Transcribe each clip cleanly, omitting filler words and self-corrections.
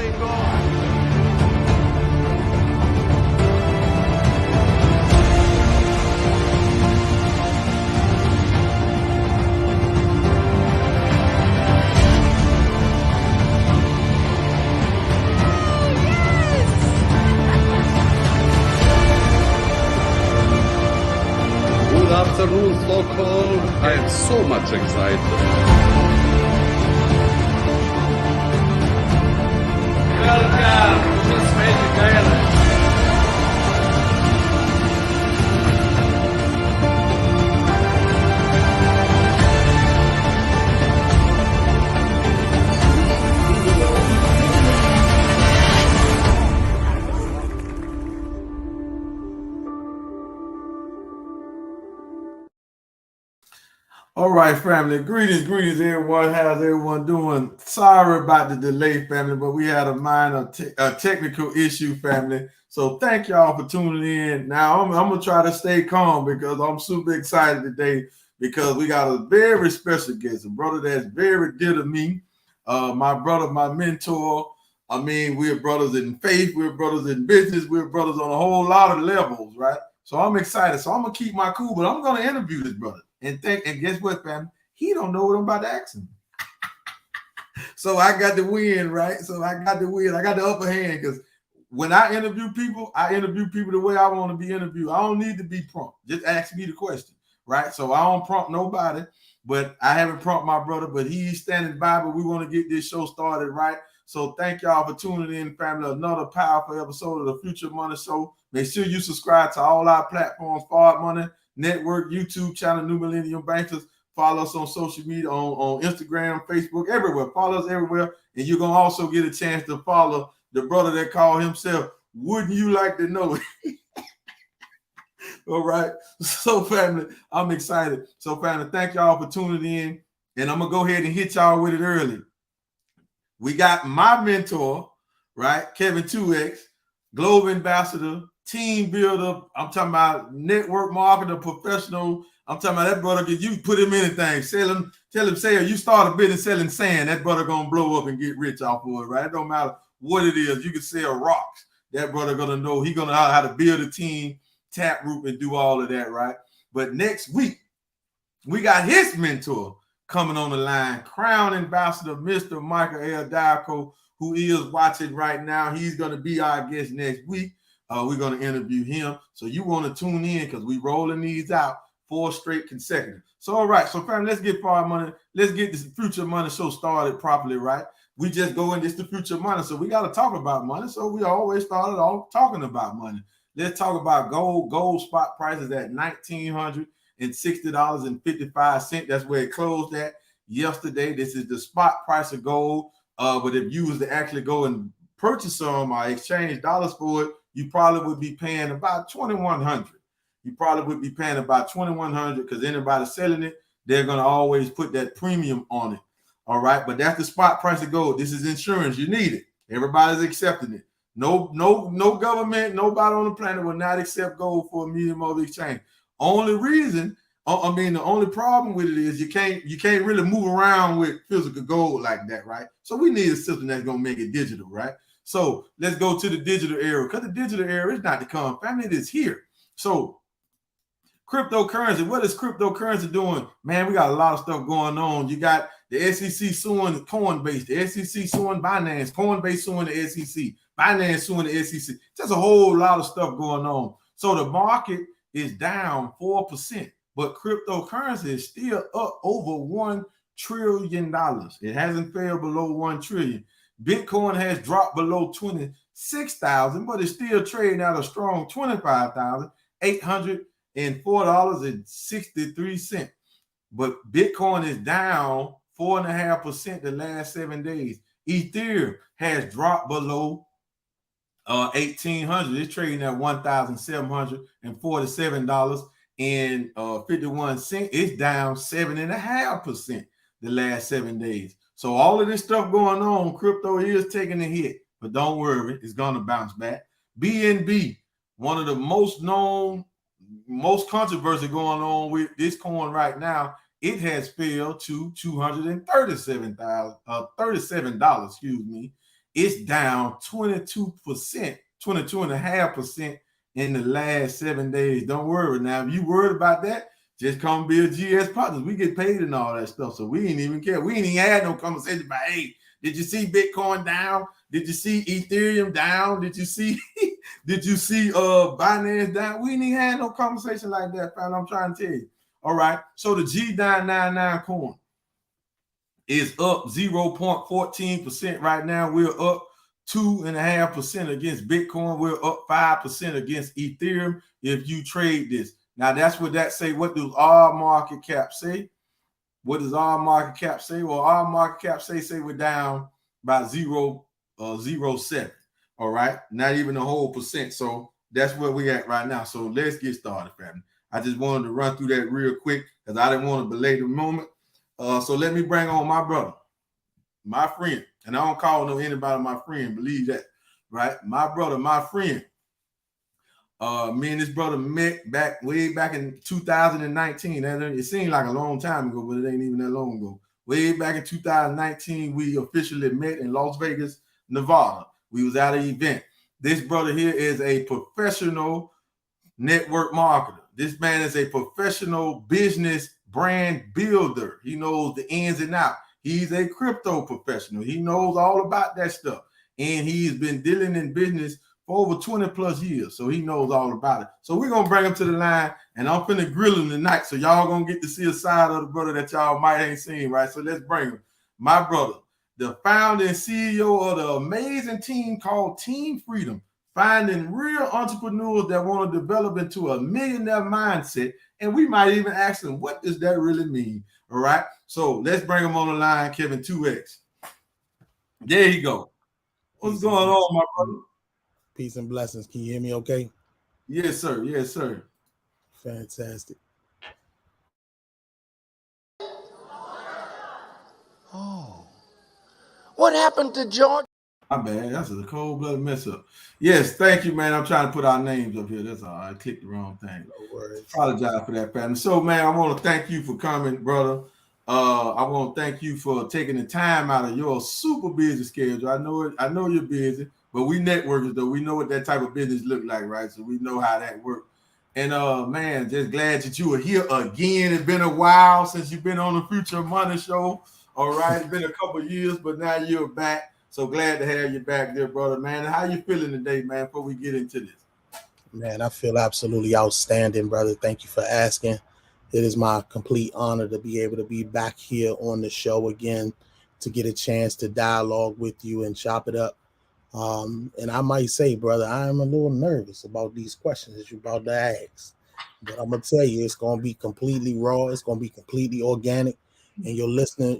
Good afternoon, Stockholm. I am so much excited. Welcome to the Magic Island. All right, family. Greetings, everyone. How's everyone doing? Sorry about the delay, family, but we had a minor technical issue, family. So thank y'all for tuning in. Now, I'm going to try to stay calm because I'm super excited today because we got a very special guest, a brother that's very dear to me, my brother, my mentor. I mean, we're brothers in faith, we're brothers in business, we're brothers on a whole lot of levels, right? So I'm excited. So I'm going to keep my cool, but I'm going to interview this brother. And guess what, fam? He don't know what I'm about to ask him. So I got the win, right? So I got the win. I got the upper hand because when I interview people the way I want to be interviewed. I don't need to be prompt. Just ask me the question, right? So I don't prompt nobody, but I haven't prompted my brother, but he's standing by. But we want to get this show started, right? So thank y'all for tuning in, family. Another powerful episode of the Future Money Show. Make sure you subscribe to all our platforms, Forward Money Network, YouTube channel, New Millennium Bankers. Follow us on social media, on Instagram, Facebook, everywhere. Follow us everywhere. And you're going to also get a chance to follow the brother that called himself, Wouldn't You Like to Know It? All right. So, family, I'm excited. So, family, thank y'all for tuning in. And I'm going to go ahead and hit y'all with it early. We got my mentor, right? Kevin 2X, Global Ambassador, team builder. I'm talking about network marketer, professional. I'm talking about that brother. You put him in anything, tell him, say, you start a business selling sand, that brother gonna blow up and get rich off of it, right? It don't matter what it is. You can sell rocks. That brother gonna know. He gonna know how to build a team, tap root, and do all of that, right? But next week, we got his mentor coming on the line, Crown Ambassador, Mr. Michael L. Diaco, who is watching right now. He's gonna be our guest next week. We're going to interview him. So you want to tune in because we rolling these out 4 straight consecutive. So, all right. So, family, let's get Forward Money. Let's get this Future Money Show started properly, right? We just go in this the Future Money. So we got to talk about money. So we always started off talking about money. Let's talk about gold. Gold spot prices at $1,960.55. That's where it closed at yesterday. This is the spot price of gold. But if you was to actually go and purchase some or exchange dollars for it, you probably would be paying about $2,100. You probably would be paying about $2,100 because anybody selling it, they're going to always put that premium on it. All right. But that's the spot price of gold. This is insurance. You need it. Everybody's accepting it. No government, nobody on the planet will not accept gold for a medium of exchange. Only reason, the only problem with it is you can't really move around with physical gold like that, right? So we need a system that's going to make it digital, right? So let's go to the digital era because the digital era is not to come. Family, it is here. So cryptocurrency, what is cryptocurrency doing? Man, we got a lot of stuff going on. You got the SEC suing Coinbase, the SEC suing Binance, Coinbase suing the SEC, Binance suing the SEC. Just a whole lot of stuff going on. So the market is down 4%, but cryptocurrency is still up over $1 trillion. It hasn't fell below 1 trillion. Bitcoin has dropped below 26,000, but it's still trading at a strong $25,804.63. But Bitcoin is down 4.5% the last 7 days. Ethereum has dropped below 1,800. It's trading at $1,747.51. It's down 7.5% the last 7 days. So all of this stuff going on, crypto is taking a hit, but don't worry, it's going to bounce back. BNB, one of the most known, most controversy going on with this coin right now, it has fell to $237, excuse me. it's down 22%, 22.5% in the last 7 days. Don't worry. Now, if you worried about that, just come build GS Partners. We get paid and all that stuff, so we ain't even care. We ain't even had no conversation about, hey, did you see Bitcoin down? Did you see Ethereum down? Did you see Binance down? We ain't even had no conversation like that, fam. I'm trying to tell you. All right. So the G999 coin is up 0.14% right now. We're up 2.5% against Bitcoin. We're up 5% against Ethereum if you trade this. Now, that's what that say. What does our market cap say? What does our market cap say? Well, our market cap say we're down by 0.07. All right, not even a whole percent. So that's where we at right now. So let's get started, family. I just wanted to run through that real quick because I didn't want to belay the moment. So let me bring on my brother, my friend, and I don't call no anybody my friend. Believe that, right? My brother, my friend. Me and this brother met way back in 2019. It seemed like a long time ago, but it ain't even that long ago. Way back in 2019, we officially met in Las Vegas, Nevada. We was at an event. This brother here is a professional network marketer. This man is a professional business brand builder. He knows the ins and outs. He's a crypto professional. He knows all about that stuff. And he's been dealing in business for over 20 plus years. So he knows all about it. So we're going to bring him to the line, and I'm finna grill him tonight. So y'all going to get to see a side of the brother that y'all might ain't seen, right? So let's bring him. My brother, the founder and CEO of the amazing team called Team Freedom, finding real entrepreneurs that want to develop into a millionaire mindset. And we might even ask them, what does that really mean? All right. So let's bring him on the line, Kevin 2X. There you go. What's going on, my brother? Peace and blessings. Can you hear me okay? Yes, sir. Yes, sir. Fantastic. Oh. What happened to George? My bad. That's a cold-blooded mess up. Yes, thank you, man. I'm trying to put our names up here. That's all. I clicked the wrong thing. No worries. Apologize for that, family. So, man, I want to thank you for coming, brother. I want to thank you for taking the time out of your super busy schedule. I know it. I know you're busy, but we networkers, though. We know what that type of business look like, right? So we know how that works. And man, just glad that you were here again. It's been a while since you've been on the Future Money Show. All right, it's been a couple of years, but now you're back. So glad to have you back there, brother, man. How you feeling today, man, before we get into this? Man, I feel absolutely outstanding, brother. Thank you for asking. It is my complete honor to be able to be back here on the show again, to get a chance to dialogue with you and chop it up. And I might say, brother, I am a little nervous about these questions that you're about to ask. But I'm going to tell you, it's going to be completely raw. It's going to be completely organic. And your listening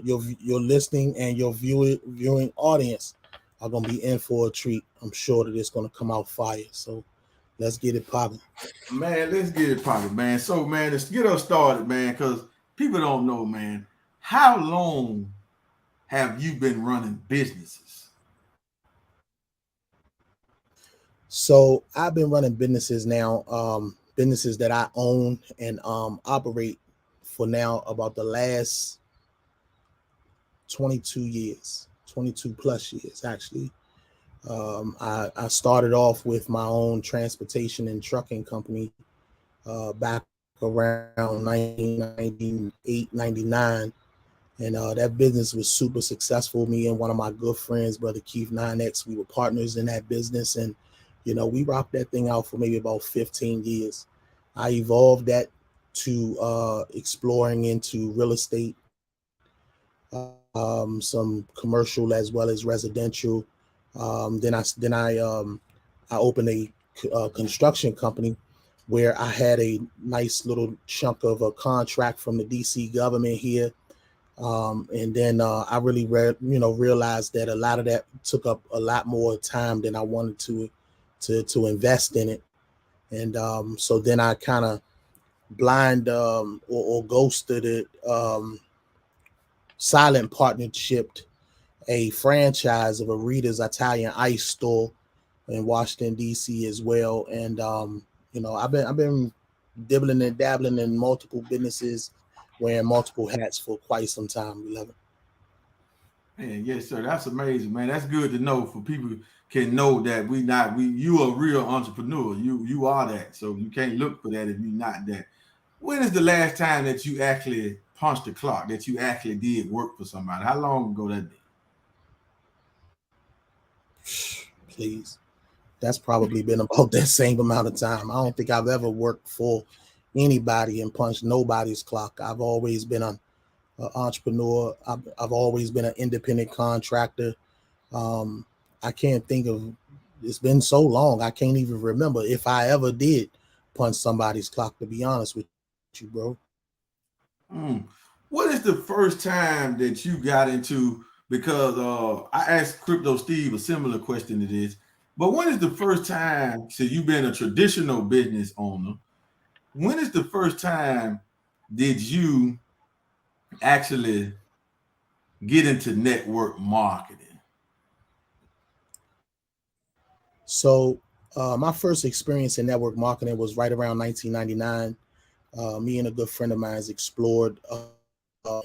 and your viewing audience are going to be in for a treat. I'm sure that it's going to come out fire. So let's get it popping. Man, let's get it popping, man. So, man, let's get us started, man, because people don't know, man. How long have you been running businesses? So I've been running businesses now, businesses that I own and operate for now about the last 22 plus years, actually. I started off with my own transportation and trucking company back around 1998, 99. And that business was super successful. Me and one of my good friends, Brother Keith 9X, we were partners in that business. And, you know, we rocked that thing out for maybe about 15 years. I evolved that to exploring into real estate, some commercial as well as residential. Then I opened a construction company where I had a nice little chunk of a contract from the DC government here. And then I really realized that a lot of that took up a lot more time than I wanted to invest in it. And so then I kind of or ghosted it, silent partnership, a franchise of a Rita's Italian ice store in Washington, D.C. as well. And, I've been dibbling and dabbling in multiple businesses, wearing multiple hats for quite some time, beloved. Man, yes, sir. That's amazing, man. That's good to know for people can know that you are a real entrepreneur. You are that. So you can't look for that if you're not that. When is the last time that you actually punched the clock, that you actually did work for somebody? How long ago that been? Please. That's probably been about that same amount of time. I don't think I've ever worked for anybody and punched nobody's clock. I've always been an entrepreneur. I've always been an independent contractor. Um, I can't think of, it's been so long, I can't even remember if I ever did punch somebody's clock, to be honest with you, bro. Mm. What is the first time that you got into? Because I asked Crypto Steve a similar question to this. But when is the first time? So you've been a traditional business owner. When is the first time did you actually get into network marketing? So my first experience in network marketing was right around 1999. Me and a good friend of mine explored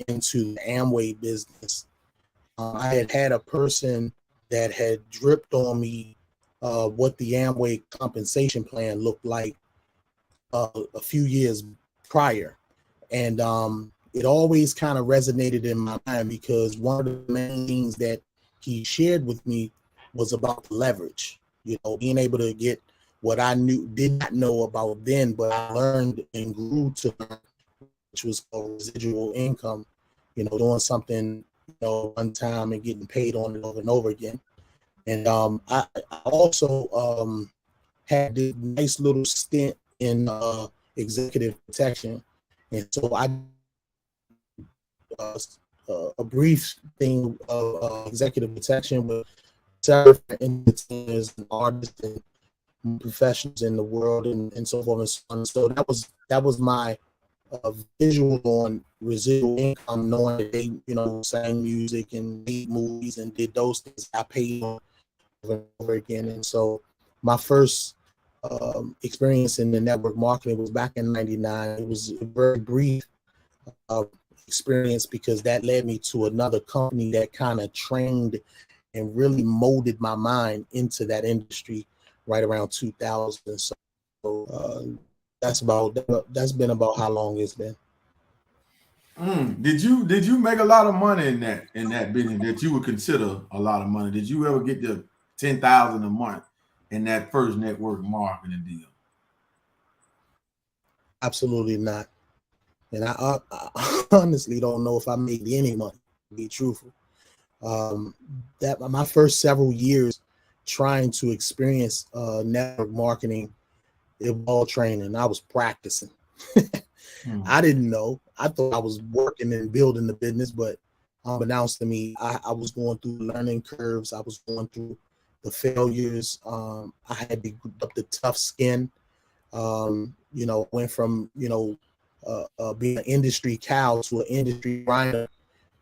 into the Amway business. I had a person that had dripped on me what the Amway compensation plan looked like a few years prior. And it always kind of resonated in my mind because one of the main things that he shared with me was about leverage, being able to get what I did not know about then, but I learned and grew to learn, which was called residual income, doing something, one time and getting paid on it over and over again. And I also had this nice little stint in executive protection. And so I a brief thing of executive protection with several entertainers and artists and professionals in the world and so forth and so on. So that was my visual on residual income, knowing that they, sang music and made movies and did those things. I paid on over and over again. And so my first experience in the network marketing was back in '99. It was a very brief experience because that led me to another company that kind of trained and really molded my mind into that industry right around 2000. So that's been about how long it's been. Did you make a lot of money in that business that you would consider a lot of money? Did you ever get to 10,000 a month in that first network marketing deal? Absolutely not. And I honestly don't know if I made any money, to be truthful. That my first several years trying to experience network marketing, it was all training. I was practicing. I didn't know. I thought I was working and building the business, but unbeknownst to me, I was going through learning curves. I was going through the failures. I had to develop the tough skin. Went from being an industry cow to an industry grinder.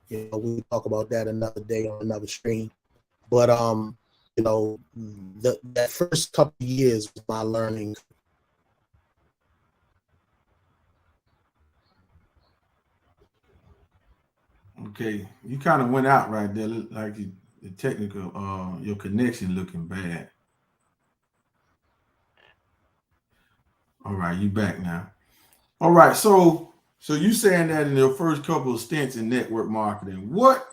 We'll talk about that another day on another stream. But that first couple of years was my learning. Okay, you kind of went out right there, like the technical, your connection looking bad. All right, you back now. All right, so you saying that in your first couple of stints in network marketing, what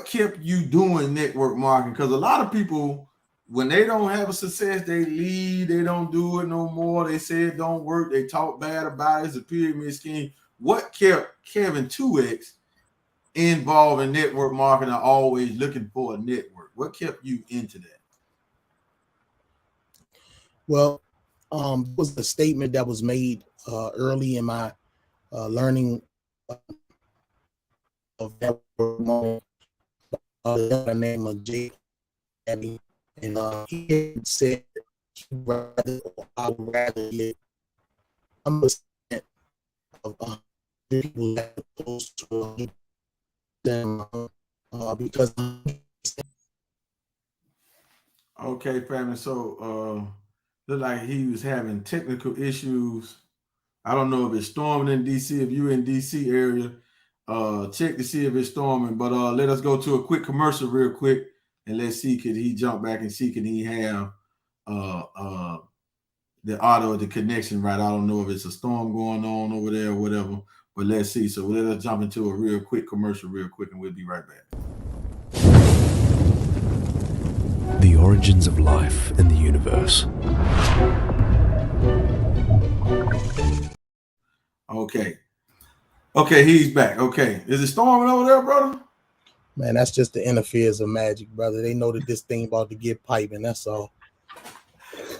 kept you doing network marketing? Because a lot of people, when they don't have a success, they leave, they don't do it no more. They say it don't work, they talk bad about it, it's a pyramid scheme. What kept Kevin 2X involved in network marketing, always looking for a network? What kept you into that? Well, was the statement that was made early in my learning of network marketing. The name of Jay Abby, and he had said I would rather get 100% of people as opposed to them because. Okay, family. So looked like he was having technical issues. I don't know if it's storming in DC, if you're in DC area. check to see if it's storming. But let us go to a quick commercial real quick, and let's see, could he jump back and see, can he have the audio, the connection right? I don't know if it's a storm going on over there or whatever, but let's see. So let us jump into a real quick commercial real quick, and we'll be right back. The origins of life in the universe. Okay, he's back. Okay, is it storming over there, brother? Man, that's just the interference of magic, brother. They know that this thing about to get piping. That's all.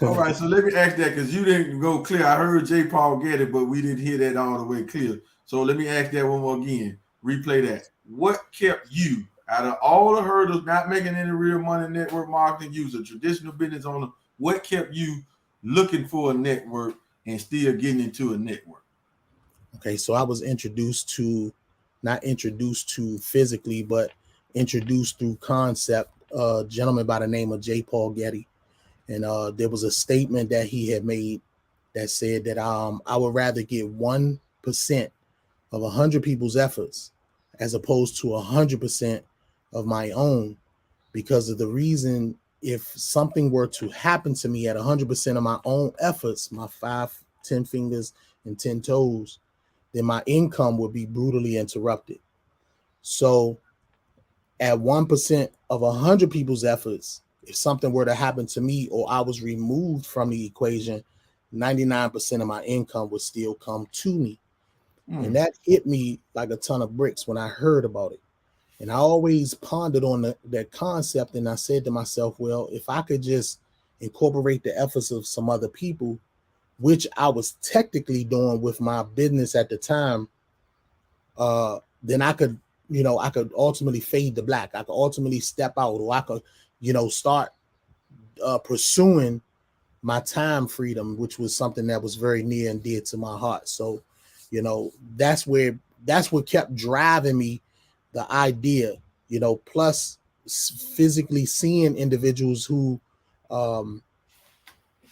All right, so let me ask that, because you didn't go clear. I heard J. Paul get it, but we didn't hear that all the way clear. So let me ask that one more again. Replay that. What kept you out of all the hurdles, not making any real money, network marketing user, traditional business owner? What kept you looking for a network and still getting into a network? Okay, so I was not introduced to physically, but introduced through concept. A gentleman by the name of J. Paul Getty. And there was a statement that he had made that said that I would rather get 1% of 100 people's efforts as opposed to 100% of my own, because of the reason, if something were to happen to me at 100% of my own efforts, my 5, 10 fingers and 10 toes, then my income would be brutally interrupted. So at 1% of 100 people's efforts, if something were to happen to me or I was removed from the equation, 99% of my income would still come to me. And that hit me like a ton of bricks when I heard about it. And I always pondered on that concept. And I said to myself, well, if I could just incorporate the efforts of some other people, which I was technically doing with my business at the time, then I could ultimately fade to black. I could ultimately step out, or I could, start pursuing my time freedom, which was something that was very near and dear to my heart. So, that's what kept driving me, the idea, plus physically seeing individuals who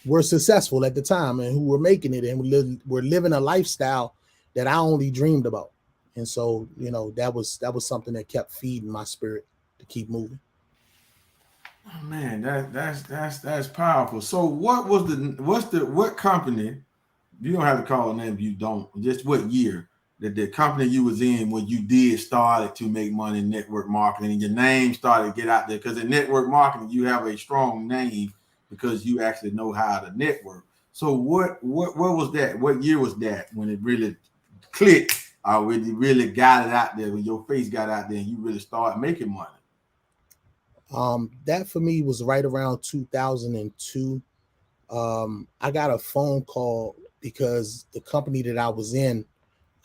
were successful at the time and who were making it and were living a lifestyle that I only dreamed about. And so, that was something that kept feeding my spirit to keep moving. Oh, man, that's powerful. So what company, you don't have to call a name if you don't, just what year that the company you was in when you did started to make money in network marketing and your name started to get out there? Because in network marketing, you have a strong name because you actually know how to network. So what was that? What year was that when it really clicked, or when you really got it out there, when your face got out there and you really started making money? That for me was right around 2002. I got a phone call because the company that I was in,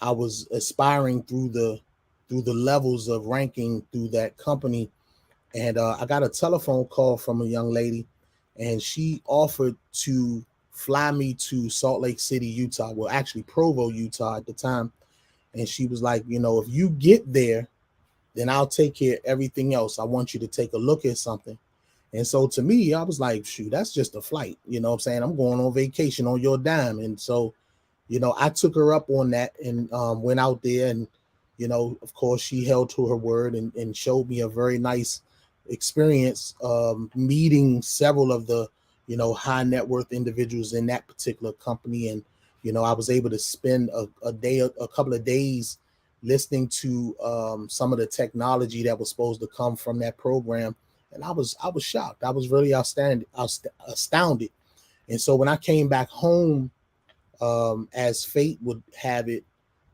I was aspiring through the levels of ranking through that company. And I got a telephone call from a young lady, and she offered to fly me to Salt Lake City, Utah. Well, actually Provo, Utah at the time. And she was like, if you get there, then I'll take care of everything else. I want you to take a look at something. And so to me, I was like, shoot, that's just a flight. You know what I'm saying? I'm going on vacation on your dime. And so, I took her up on that and went out there. And, of course, she held to her word and showed me a very nice experience meeting several of the, high net worth individuals in that particular company. And, I was able to spend a couple of days listening to some of the technology that was supposed to come from that program. And I was shocked. I was really astounded. And so when I came back home, as fate would have it,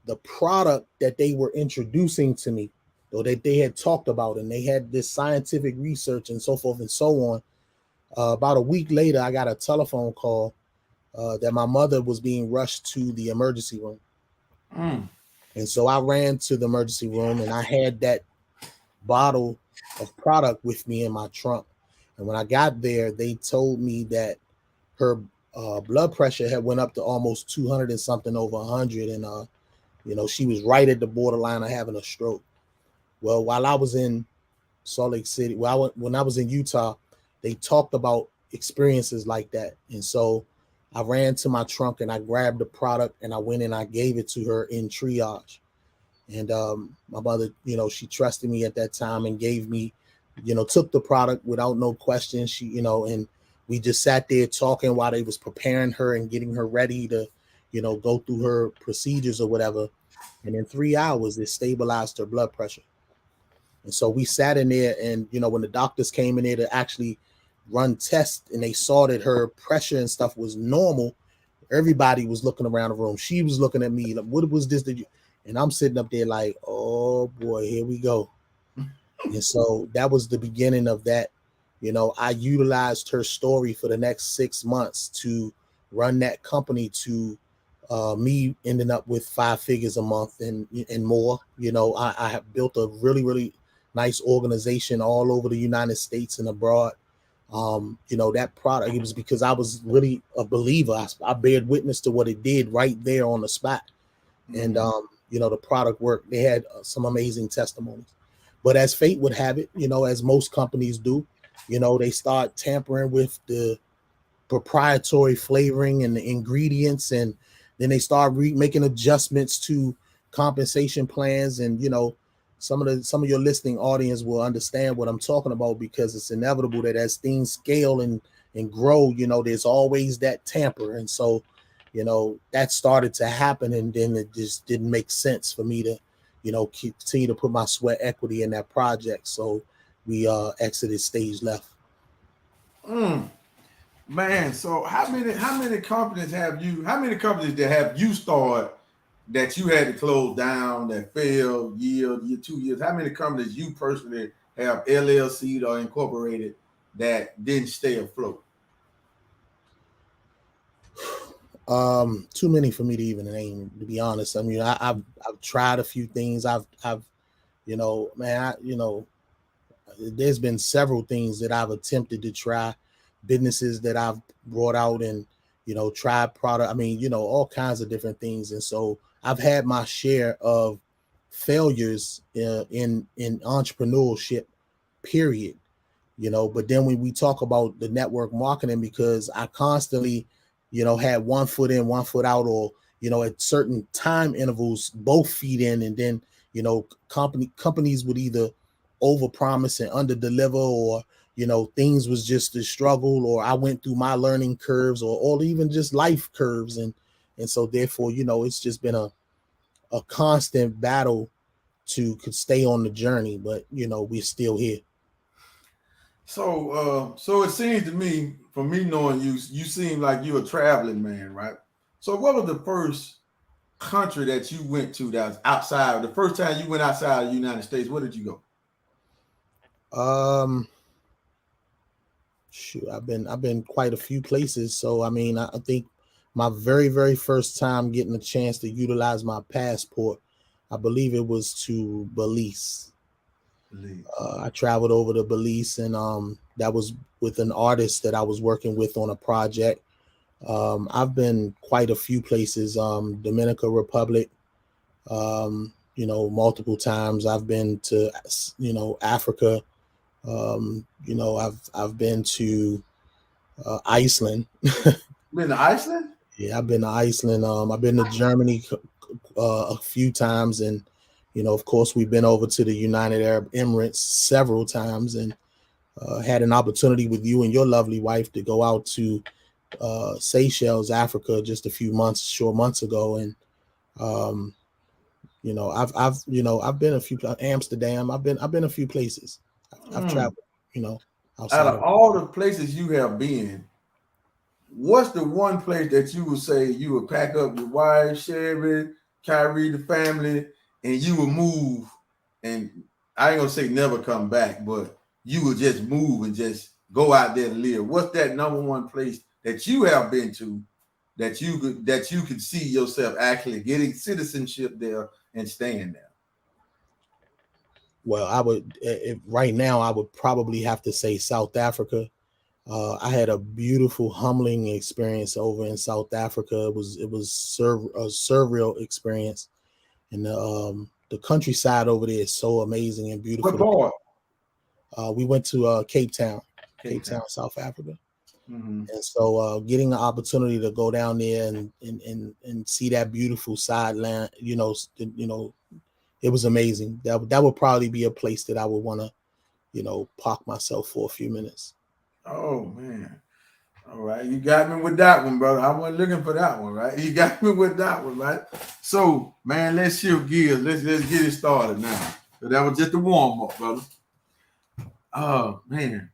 the product that they were introducing to me, or that they had talked about, and they had this scientific research and so forth and so on. About a week later, I got a telephone call that my mother was being rushed to the emergency room. And so I ran to the emergency room, and I had that bottle of product with me in my trunk. And when I got there, they told me that her blood pressure had went up to almost 200 and something over 100. And, she was right at the borderline of having a stroke. Well, while I was in Salt Lake City, when I was in Utah, they talked about experiences like that. And so I ran to my trunk and I grabbed the product and I went and I gave it to her in triage. And my mother, she trusted me at that time and gave me, took the product without no question. She, and we just sat there talking while they was preparing her and getting her ready to, go through her procedures or whatever. And in 3 hours, it stabilized her blood pressure. And so we sat in there, and when the doctors came in there to actually run tests, and they saw that her pressure and stuff was normal, everybody was looking around the room. She was looking at me like, "What was this that you?" And I'm sitting up there like, "Oh boy, here we go." And so that was the beginning of that. I utilized her story for the next 6 months to run that company to me ending up with 5 figures a month and more. I have built a really, really nice organization all over the United States and abroad. That product, it was because I was really a believer. I bared witness to what it did right there on the spot. And, the product worked. They had some amazing testimonies. But as fate would have it, as most companies do, they start tampering with the proprietary flavoring and the ingredients, and then they start making adjustments to compensation plans. And some of your listening audience will understand what I'm talking about, because it's inevitable that as things scale and grow, there's always that tamper. And so that started to happen, and then it just didn't make sense for me to continue to put my sweat equity in that project. So we exited stage left. Man, so how many companies that have you started that you had to close down, that failed year 2 years? How many companies you personally have LLC'd or incorporated that didn't stay afloat? Too many for me to even name, to be honest. I mean, I've tried a few things. There's been several things that I've attempted to try, businesses that I've brought out and, tried product. I mean, all kinds of different things. And so I've had my share of failures in entrepreneurship, period. But then when we talk about the network marketing, because I constantly, had one foot in, one foot out, or, at certain time intervals, both feet in, and then, companies would either overpromise and underdeliver, or, things was just a struggle, or I went through my learning curves, or even just life curves. And so therefore, it's just been a constant battle to stay on the journey, but, we're still here. So it seems to me, from me knowing you seem like you're a traveling man, right? So what was the first country that you went to that was outside? The first time you went outside of the United States, where did you go? Shoot, I've been quite a few places. So I mean, I think my very, very first time getting a chance to utilize my passport, I believe it was to Belize. I traveled over to Belize, and that was with an artist that I was working with on a project. I've been quite a few places, Dominican Republic, multiple times. I've been to, Africa. I've been to Iceland. Been to Iceland? Yeah, I've been to Iceland. I've been to Germany a few times, and of course, we've been over to the United Arab Emirates several times, and had an opportunity with you and your lovely wife to go out to Seychelles, Africa, just a few short months ago. And I've been a few Amsterdam. I've been a few places. I've traveled, outside. Out of all the places you have been, what's the one place that you would say you would pack up your wife, Sherry, Kyrie, the family, and you would move? And I ain't gonna say never come back, but you would just move and just go out there and live. What's that number one place that you have been to that you could see yourself actually getting citizenship there and staying there? Well, right now I would probably have to say South Africa. I had a beautiful, humbling experience over in South Africa. It was a surreal experience, and the countryside over there is so amazing and beautiful. What part? We went to Cape Town, South Africa. Mm-hmm. And so getting the opportunity to go down there and see that beautiful side land, it was amazing. That would probably be a place that I would want to, you know, park myself for a few minutes. Oh man. All right, you got me with that one, brother. I wasn't looking for that one, right? You got me with that one, right? So, man, let's shift gears. Let's get it started now. So that was just a warm up, brother. Oh man,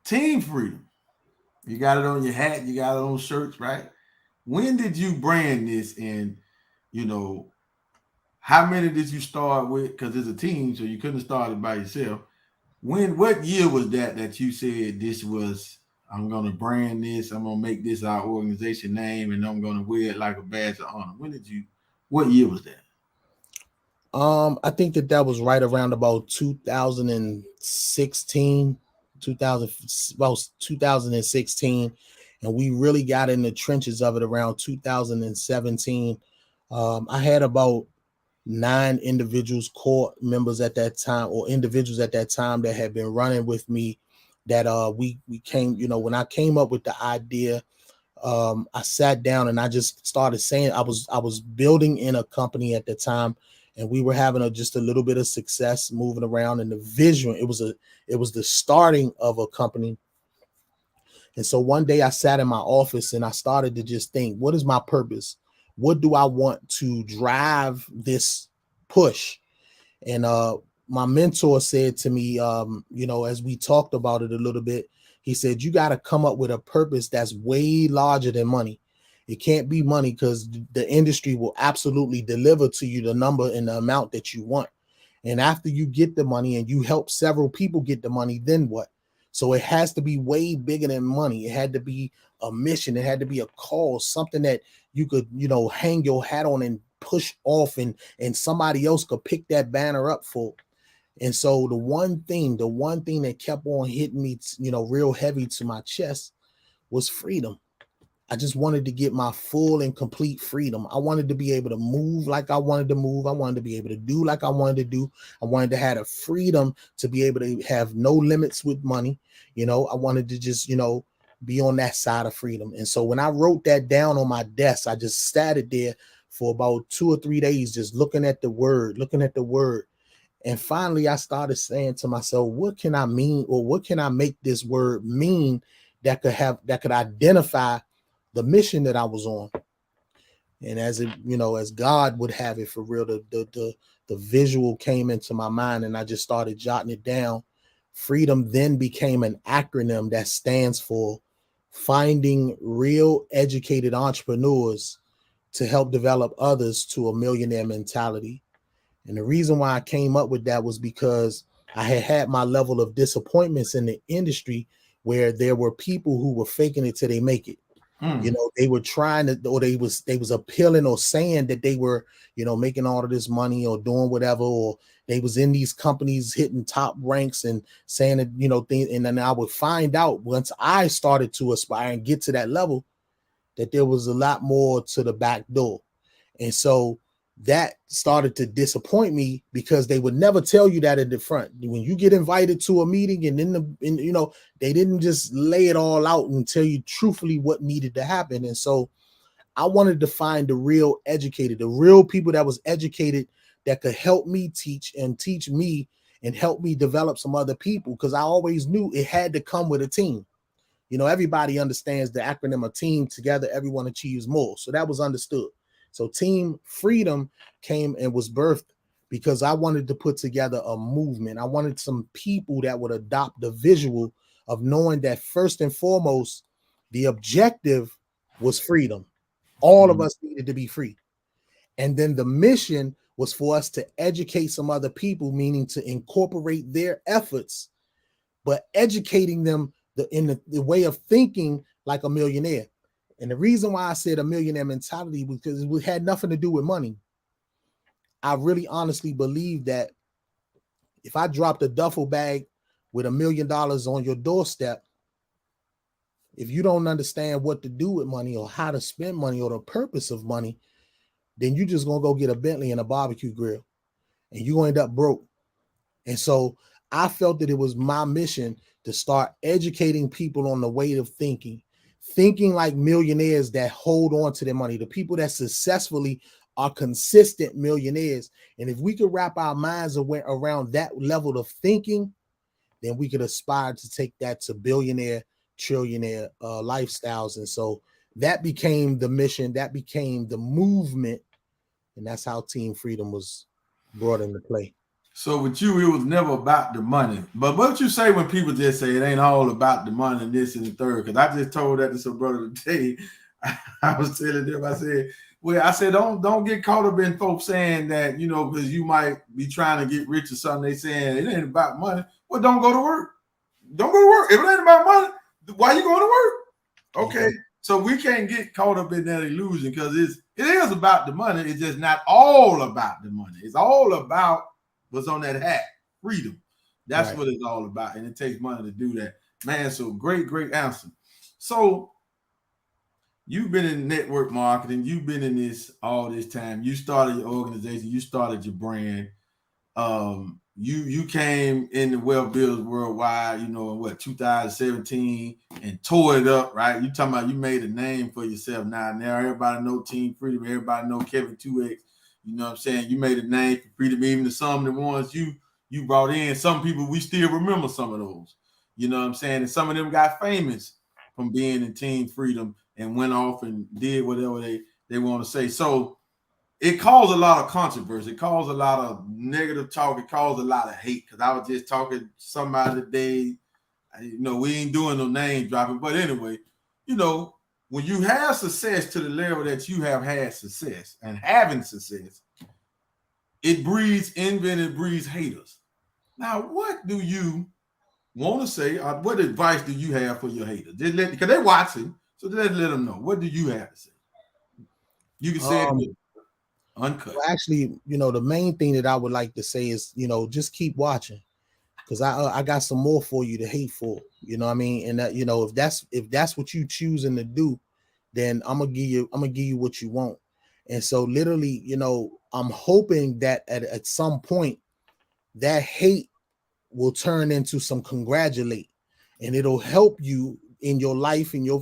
Team Freedom. You got it on your hat. You got it on shirts, right? When did you brand this? And you know, how many did you start with? Because it's a team, so you couldn't start it by yourself. What year was that you said this was? I'm gonna brand this. I'm gonna make this our organization name, and I'm gonna wear it like a badge of honor. What year was that? I think that was right around about 2016, about 2016, and we really got in the trenches of it around 2017. I had about 9 individuals, core members at that time, or individuals at that time that had been running with me. That we came, you know, when I came up with the idea, I sat down and I just started saying I was building in a company at the time, and we were having just a little bit of success moving around. And the vision, it was the starting of a company. And so one day I sat in my office and I started to just think, what is my purpose? What do I want to drive this push? And my mentor said to me, you know, as we talked about it a little bit, he said, you got to come up with a purpose that's way larger than money. It can't be money, because the industry will absolutely deliver to you the number and the amount that you want. And after you get the money and you help several people get the money, then what? So it has to be way bigger than money. It had to be a mission. It had to be a cause, something that you could, you know, hang your hat on and push off, and somebody else could pick that banner up for. And so the one thing that kept on hitting me, you know, real heavy to my chest was freedom. I just wanted to get my full and complete freedom. I wanted to be able to move like I wanted to move. I wanted to be able to do like I wanted to do. I wanted to have a freedom to be able to have no limits with money. You know, I wanted to just, you know, be on that side of freedom. And so when I wrote that down on my desk, I just sat it there for about 2 or 3 days, just looking at the word. And finally, I started saying to myself, what can I mean, or what can I make this word mean that could identify the mission that I was on? And as it, you know, as God would have it for real, the visual came into my mind, and I just started jotting it down. Freedom then became an acronym that stands for finding real educated entrepreneurs to help develop others to a millionaire mentality. And the reason why I came up with that was because I had my level of disappointments in the industry, where there were people who were faking it till they make it. You know, they were trying to, or they was appealing or saying that they were, you know, making all of this money or doing whatever, or they was in these companies hitting top ranks and saying that, you know, things. And then I would find out, once I started to aspire and get to that level, that there was a lot more to the back door. And so that started to disappoint me, because they would never tell you that in the front. When you get invited to a meeting, and you know, they didn't just lay it all out and tell you truthfully what needed to happen. And so I wanted to find the real educated, the real people that was educated, that could help me teach me and help me develop some other people, because I always knew it had to come with a team. You know, everybody understands the acronym of team. Together, everyone achieves more. So that was understood. So Team Freedom came and was birthed because I wanted to put together a movement. I wanted some people that would adopt the visual of knowing that first and foremost, the objective was freedom. All of us needed to be free. And then the mission was for us to educate some other people, meaning to incorporate their efforts, but educating them in the way of thinking like a millionaire. And the reason why I said a millionaire mentality was because it had nothing to do with money. I really honestly believe that if I dropped a duffel bag with $1 million on your doorstep, if you don't understand what to do with money or how to spend money or the purpose of money, then you're just going to go get a Bentley and a barbecue grill, and you're going to end up broke. And so I felt that it was my mission to start educating people on the way of thinking like millionaires that hold on to their money, the people that successfully are consistent millionaires. And if we could wrap our minds around that level of thinking, then we could aspire to take that to billionaire, trillionaire lifestyles. And so that became the mission, that became the movement, and that's how Team Freedom was brought into play. So with you, it was never about the money. But what you say when people just say it ain't all about the money and this and the third? Because I just told that to some brother today. I was telling them, I said, don't get caught up in folks saying that, because you might be trying to get rich or something. They saying it ain't about money. Well, don't go to work. Don't go to work. If it ain't about money, why you going to work? Okay. Mm-hmm. So we can't get caught up in that illusion because it is about the money. It's just not all about the money. It's all about what's on that hat, freedom. That's right. What it's all about. And it takes money to do that. Man, so great answer. So you've been in network marketing. You've been in this all this time. You started your organization. You started your brand. You came in the Wealth Builders Worldwide, in 2017 and tore it up, right? You talking about you made a name for yourself now. Now everybody know Team Freedom. Everybody know Kevin 2X. You know what I'm saying? You made a name for Freedom, even to some of the ones you brought in. Some people, we still remember some of those. You know what I'm saying? And some of them got famous from being in Team Freedom and went off and did whatever they want to say. So it caused a lot of controversy. It caused a lot of negative talk. It caused a lot of hate because I was just talking to somebody today. We ain't doing no name dropping. But anyway, when you have success to the level that you have had success and having success, it breeds envy and it breeds haters. Now, what do you want to say? Or what advice do you have for your haters? Because they're watching, so let's let them know. What do you have to say? You can say it uncut. Well, actually, the main thing that I would like to say is, just keep watching, because I got some more for you to hate for. You know what I mean? And that, if that's what you choosing to do, then I'm gonna give you what you want. And so literally, I'm hoping that at some point that hate will turn into some congratulate, and it'll help you in your life and your,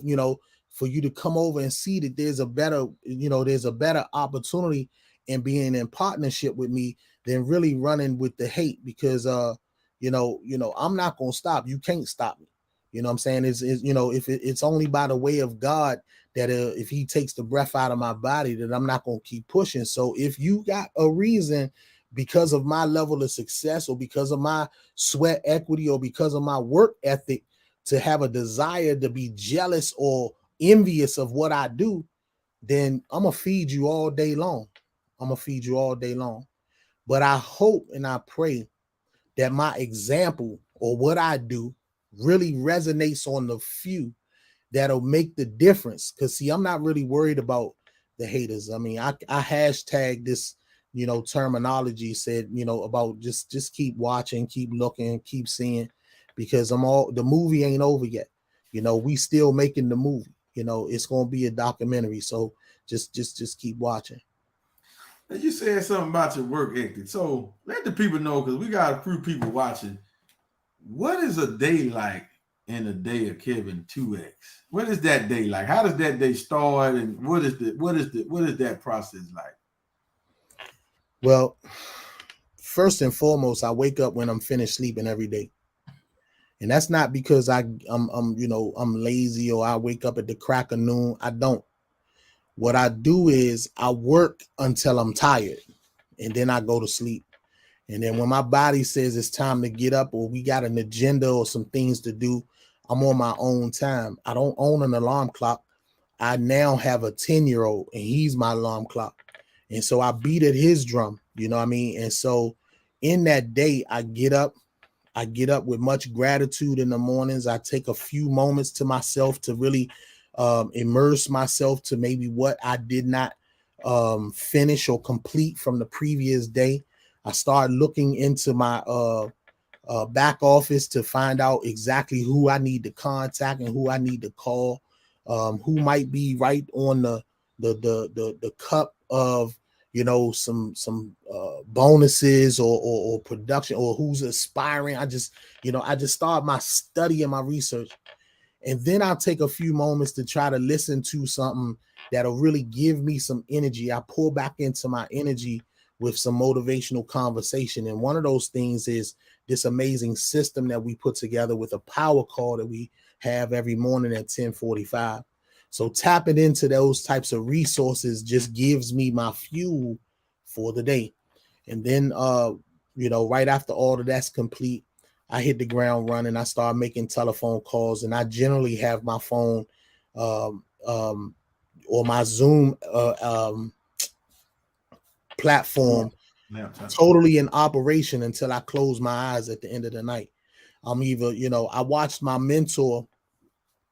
for you to come over and see that there's a better opportunity in being in partnership with me than really running with the hate, because I'm not gonna stop. You can't stop me. You know what I'm saying? If it's only by the way of God that if he takes the breath out of my body, that I'm not gonna keep pushing. So if you got a reason because of my level of success or because of my sweat equity or because of my work ethic to have a desire to be jealous or envious of what I do, then I'm gonna feed you all day long. But I hope and I pray that my example or what I do really resonates on the few that'll make the difference. Because see, I'm not really worried about the haters. I mean, I hashtag this, terminology said, about just keep watching, keep looking, keep seeing, because the movie ain't over yet. We still making the movie. It's gonna be a documentary. So just keep watching. You said something about your work ethic. So let the people know, because we got a few people watching. What is a day like in a day of Kevin 2X? What is that day like? How does that day start? And what is that process like? Well, first and foremost, I wake up when I'm finished sleeping every day. And that's not because I'm lazy or I wake up at the crack of noon. I don't. What I do is I work until I'm tired, and then I go to sleep. And then when my body says it's time to get up or we got an agenda or some things to do, I'm on my own time. I don't own an alarm clock. I now have a 10-year-old and he's my alarm clock. And so I beat at his drum, you know what I mean? And so in that day, I get up with much gratitude in the mornings. I take a few moments to myself to really immerse myself to maybe what I did not finish or complete from the previous day. I start looking into my back office to find out exactly who I need to contact and who I need to call, who might be right on the cup of some bonuses or production, or who's aspiring. I just start my study and my research. And then I'll take a few moments to try to listen to something that'll really give me some energy. I pull back into my energy with some motivational conversation. And one of those things is this amazing system that we put together with a power call that we have every morning at 10:45. So tapping into those types of resources just gives me my fuel for the day. And then, right after all of that's complete, I hit the ground running. I start making telephone calls, and I generally have my phone or my Zoom platform totally in operation until I close my eyes at the end of the night. I'm either, I watched my mentor,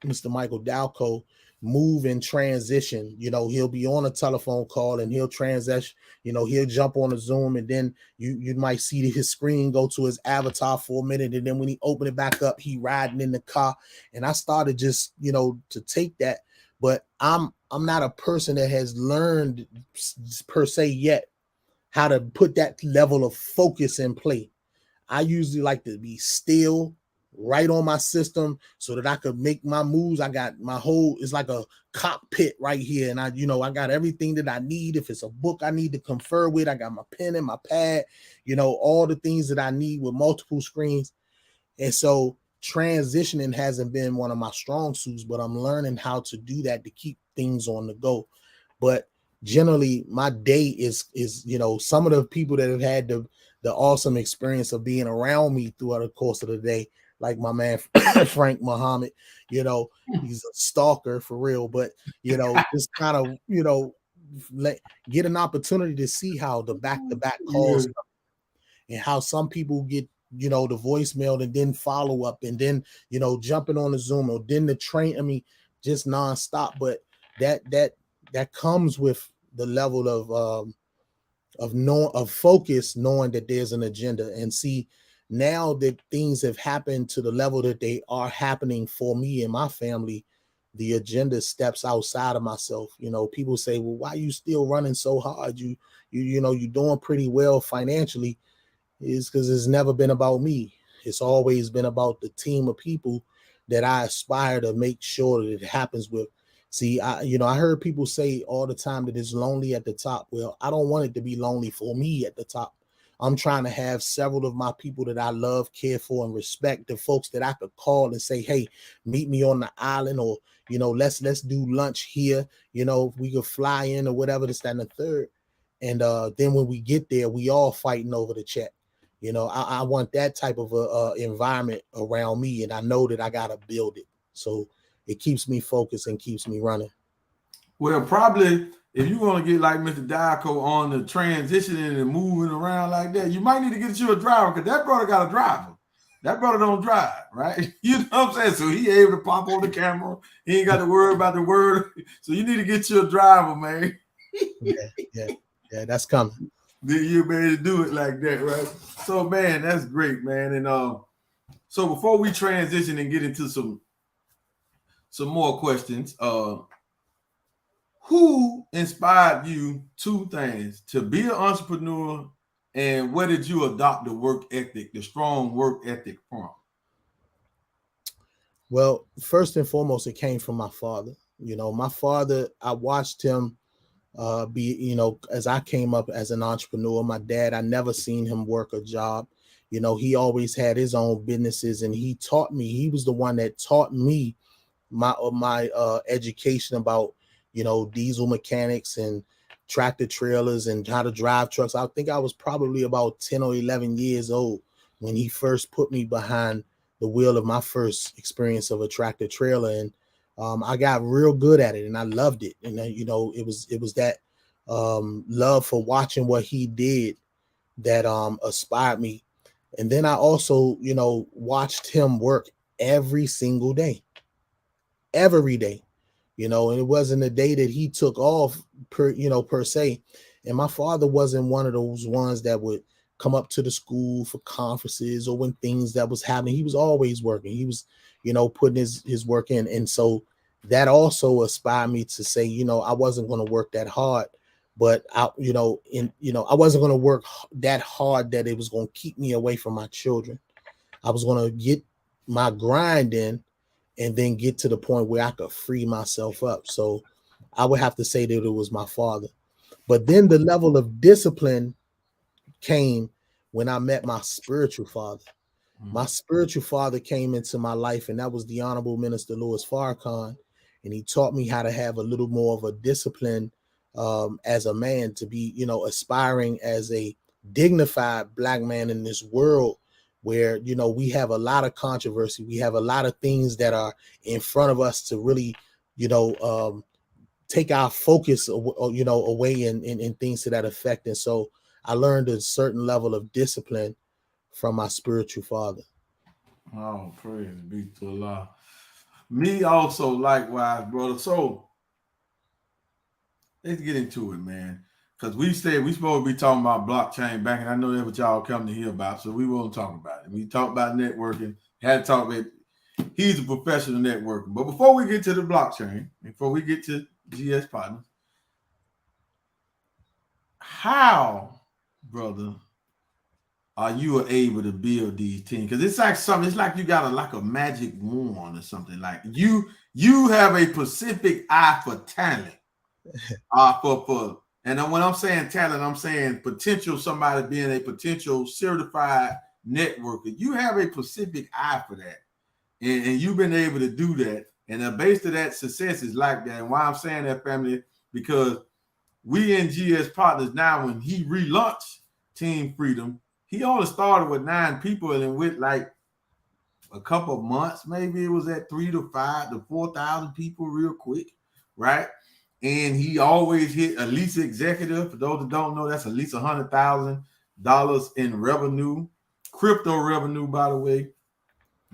Mr. Michael Dalco, move and transition. He'll be on a telephone call and he'll transition, he'll jump on a Zoom, and then you might see his screen go to his avatar for a minute, and then when he open it back up, he riding in the car. And I started just, to take that, but I'm not a person that has learned per se yet how to put that level of focus in play. I usually like to be still, right on my system, so that I could make my moves. I got my whole, it's like a cockpit right here. And I got everything that I need. If it's a book I need to confer with, I got my pen and my pad, all the things that I need with multiple screens. And so transitioning hasn't been one of my strong suits, but I'm learning how to do that to keep things on the go. But generally my day is some of the people that have had the awesome experience of being around me throughout the course of the day, like my man Frank Muhammad, he's a stalker for real, but just kind of get an opportunity to see how the back-to-back calls and how some people get the voicemail and then follow up, and then jumping on the Zoom, or then the train, just nonstop. But that comes with the level of focus, knowing that there's an agenda. And see, now that things have happened to the level that they are happening for me and my family, the agenda steps outside of myself. People say, well, why are you still running so hard? You're doing pretty well financially. Is because it's never been about me. It's always been about the team of people that I aspire to make sure that it happens with. See, I heard people say all the time that it's lonely at the top. Well, I don't want it to be lonely for me at the top. I'm trying to have several of my people that I love, care for, and respect, the folks that I could call and say, hey, meet me on the island, or, let's do lunch here. If we could fly in or whatever, this, that, and the third. And then when we get there, we all fighting over the check. I want that type of environment around me, and I know that I got to build it. So it keeps me focused and keeps me running. Well, probably if you want to get like Mr. Diaco on the transitioning and moving around like that, you might need to get you a driver, because that brother got a driver. That brother don't drive, right? You know what I'm saying? So he able to pop on the camera. He ain't got to worry about the word. So you need to get you a driver, man. Yeah, that's coming. You'll be able to do it like that, right? So, man, that's great, man. And so before we transition and get into some more questions, who inspired you, two things, to be an entrepreneur, and where did you adopt the work ethic, the strong work ethic from? Well, first and foremost, it came from my father. My father, I watched him as I came up as an entrepreneur. My dad, I never seen him work a job. He always had his own businesses, and he taught me. He was the one that taught me my education about, diesel mechanics and tractor trailers and how to drive trucks. I think I was probably about 10 or 11 years old when he first put me behind the wheel of my first experience of a tractor trailer. And I got real good at it, and I loved it. And it was that love for watching what he did that inspired me. And then I also, watched him work every single day, every day. And it wasn't a day that he took off per se. And my father wasn't one of those ones that would come up to the school for conferences or when things that was happening. He was always working. He was, putting his work in. And so that also inspired me to say, I wasn't going to work that hard, but I wasn't going to work that hard that it was going to keep me away from my children. I was going to get my grind in and then get to the point where I could free myself up. So I would have to say that it was my father. But then the level of discipline came when I met my spiritual father. My spiritual father came into my life, and that was the Honorable Minister Louis Farrakhan. And he taught me how to have a little more of a discipline as a man, to be, aspiring as a dignified Black man in this world where, we have a lot of controversy. We have a lot of things that are in front of us to really, take our focus, away in things to that effect. And so I learned a certain level of discipline from my spiritual father. Oh, praise be to Allah. Me also, likewise, brother. So let's get into it, man. Because we said we supposed to be talking about blockchain banking. I know that's what y'all come to hear about, so we won't talk about it. We talk about networking. Had to talk about. He's a professional networker. But before we get to the blockchain, before we get to GS Partners, how, brother, are you able to build these teams? Because it's like something. It's like you got a magic wand or something. Like you have a specific eye for talent. And then when I'm saying talent, I'm saying potential. Somebody being a potential certified networker. You have a specific eye for that, and you've been able to do that. And the base of that success is like that. And why I'm saying that, family, because we in GS Partners now, when he relaunched Team Freedom, he only started with 9 people, and with like a couple of months, maybe it was at 3,000 to 5,000 to 4,000 people real quick, right? And he always hit at least executive. For those that don't know, that's at least $100,000 in revenue, crypto revenue, by the way.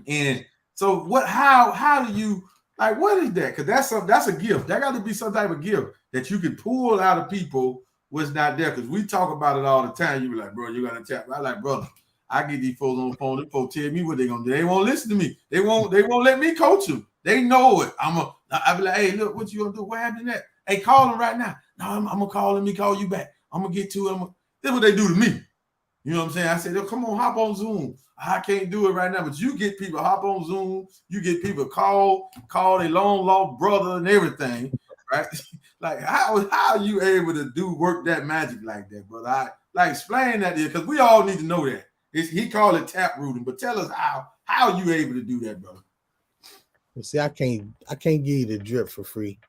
And so how do you, like, what is that? Because that's a gift. That got to be some type of gift that you can pull out of people what's not there. Because we talk about it all the time. You be like, bro, you got to tap. I like, brother, I get these folks on the phone. These folks tell me what they're gonna do. They won't listen to me. They won't let me coach them. They know it. I be like, hey, look, what you gonna do? What happened to that? Hey, call them right now. No, I'm gonna call them. Me call you back. I'm gonna get to it. That's what they do to me. You know what I'm saying? I said, oh, come on, hop on Zoom. I can't do it right now, but you get people hop on Zoom. You get people call their long lost brother and everything, right? Like, how are you able to work that magic like that, brother? Explain that there, because we all need to know that. He called it tap rooting, but tell us how you able to do that, brother. You see, I can't give you the drip for free.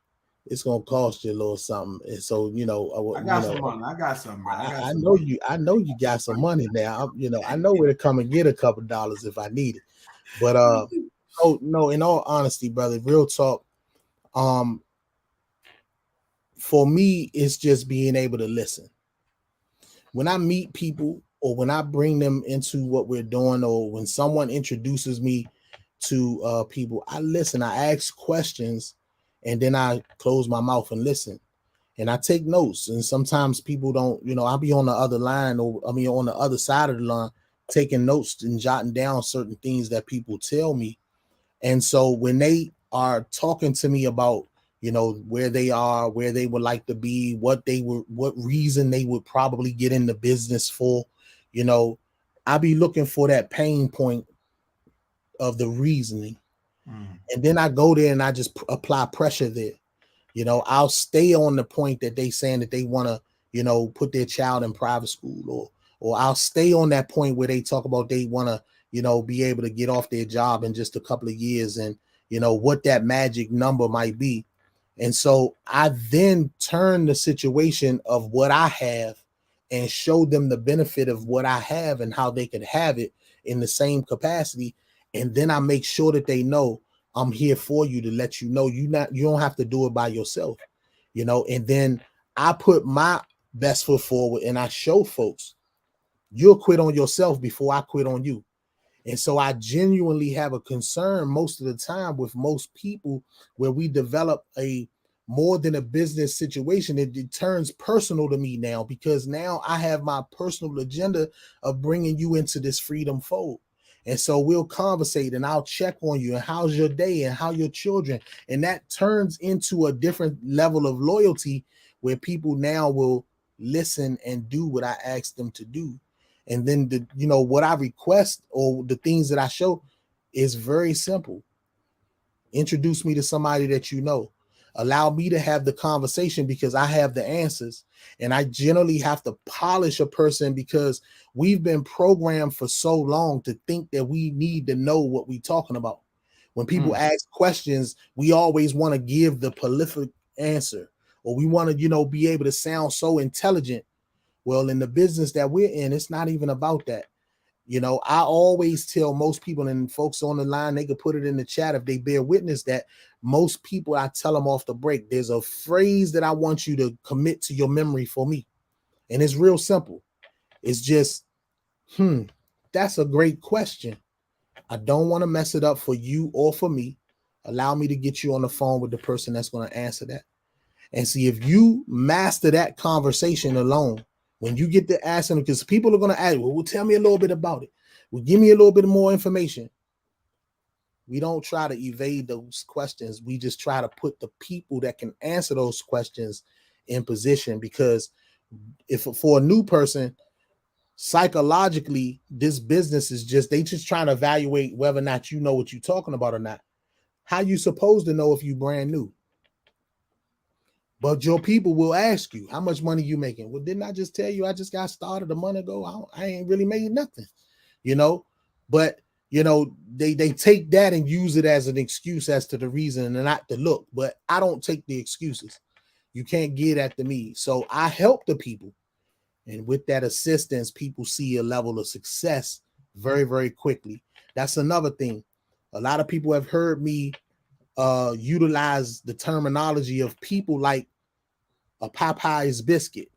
It's gonna cost you a little something. And so, I got some money. I got something, bro. I know you got some money now. I know where to come and get a couple dollars if I need it. But no, in all honesty, brother, real talk. For me, it's just being able to listen. When I meet people, or when I bring them into what we're doing, or when someone introduces me to people, I listen, I ask questions, and then I close my mouth and listen. And I take notes. And sometimes people don't, I'll be on the other line, on the other side of the line, taking notes and jotting down certain things that people tell me. And so when they are talking to me about, where they are, where they would like to be, what reason they would probably get in the business for, I'll be looking for that pain point of the reasoning. And then I go there and I just apply pressure there. I'll stay on the point that they saying that they want to, put their child in private school, or I'll stay on that point where they talk about they want to, be able to get off their job in just a couple of years, and, what that magic number might be. And so I then turn the situation of what I have and show them the benefit of what I have and how they can have it in the same capacity. And then I make sure that they know I'm here for you, to let you know you don't have to do it by yourself, and then I put my best foot forward and I show folks you'll quit on yourself before I quit on you. And so I genuinely have a concern most of the time with most people where we develop a more than a business situation. It turns personal to me now, because now I have my personal agenda of bringing you into this freedom fold. And so we'll conversate and I'll check on you and how's your day and how your children. And that turns into a different level of loyalty where people now will listen and do what I ask them to do. And then what I request, or the things that I show, is very simple. Introduce me to somebody that you know. Allow me to have the conversation because I have the answers. And I generally have to polish a person because we've been programmed for so long to think that we need to know what we're talking about. When people ask questions, we always want to give the prolific answer, or we want to, be able to sound so intelligent. Well, in the business that we're in, it's not even about that. I always tell most people, and folks on the line, they could put it in the chat if they bear witness, that most people, I tell them off the break, there's a phrase that I want you to commit to your memory for me. And it's real simple. It's just, that's a great question. I don't want to mess it up for you or for me. Allow me to get you on the phone with the person that's going to answer that. And see, if you master that conversation alone, when you get to asking, because people are going to ask, well, tell me a little bit about it. Well, give me a little bit more information. We don't try to evade those questions. We just try to put the people that can answer those questions in position, because if for a new person, psychologically, this business is they just trying to evaluate whether or not you know what you're talking about or not. How you supposed to know if you brand new? But your people will ask you, how much money you making? Well, didn't I just tell you I just got started a month ago? I ain't really made nothing, But, they take that and use it as an excuse as to the reason and not the look. But I don't take the excuses. You can't get at me. So I help the people. And with that assistance, people see a level of success very, very quickly. That's another thing. A lot of people have heard me utilize the terminology of people like a Popeye's biscuit.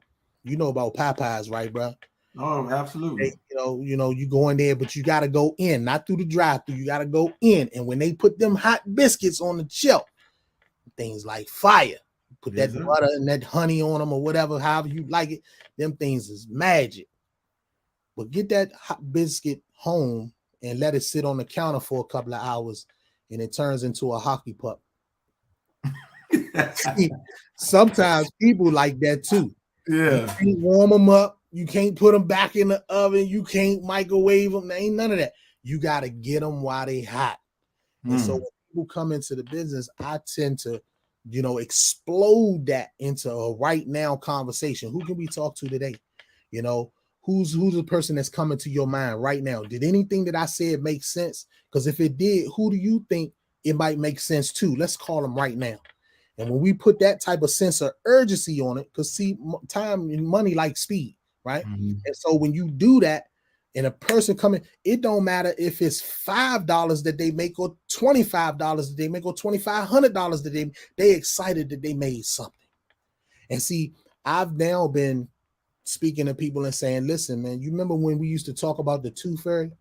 You know about Popeyes, right, bro? Oh, absolutely. You go in there, but you got to go in, not through the drive-thru. You got to go in. And when they put them hot biscuits on the shelf, things like fire. Put that butter and that honey on them or whatever, however you like it. Them things is magic. But get that hot biscuit home and let it sit on the counter for a couple of hours, and it turns into a hockey puck. Sometimes people like that too. Yeah. You can't warm them up. You can't put them back in the oven. You can't microwave them. There ain't none of that. You got to get them while they hot. And so when people come into the business, I tend to, explode that into a right now conversation. Who can we talk to today? Who's the person that's coming to your mind right now? Did anything that I said make sense? Because if it did, who do you think it might make sense to? Let's call them right now. And when we put that type of sense of urgency on it, because see, time and money like speed, right? Mm-hmm. And so when you do that, and a person coming, it don't matter if it's $5 that they make or $25 that they make or $2,500 that they excited that they made something. And see, I've now been speaking to people and saying, listen, man, you remember when we used to talk about the tooth fairy?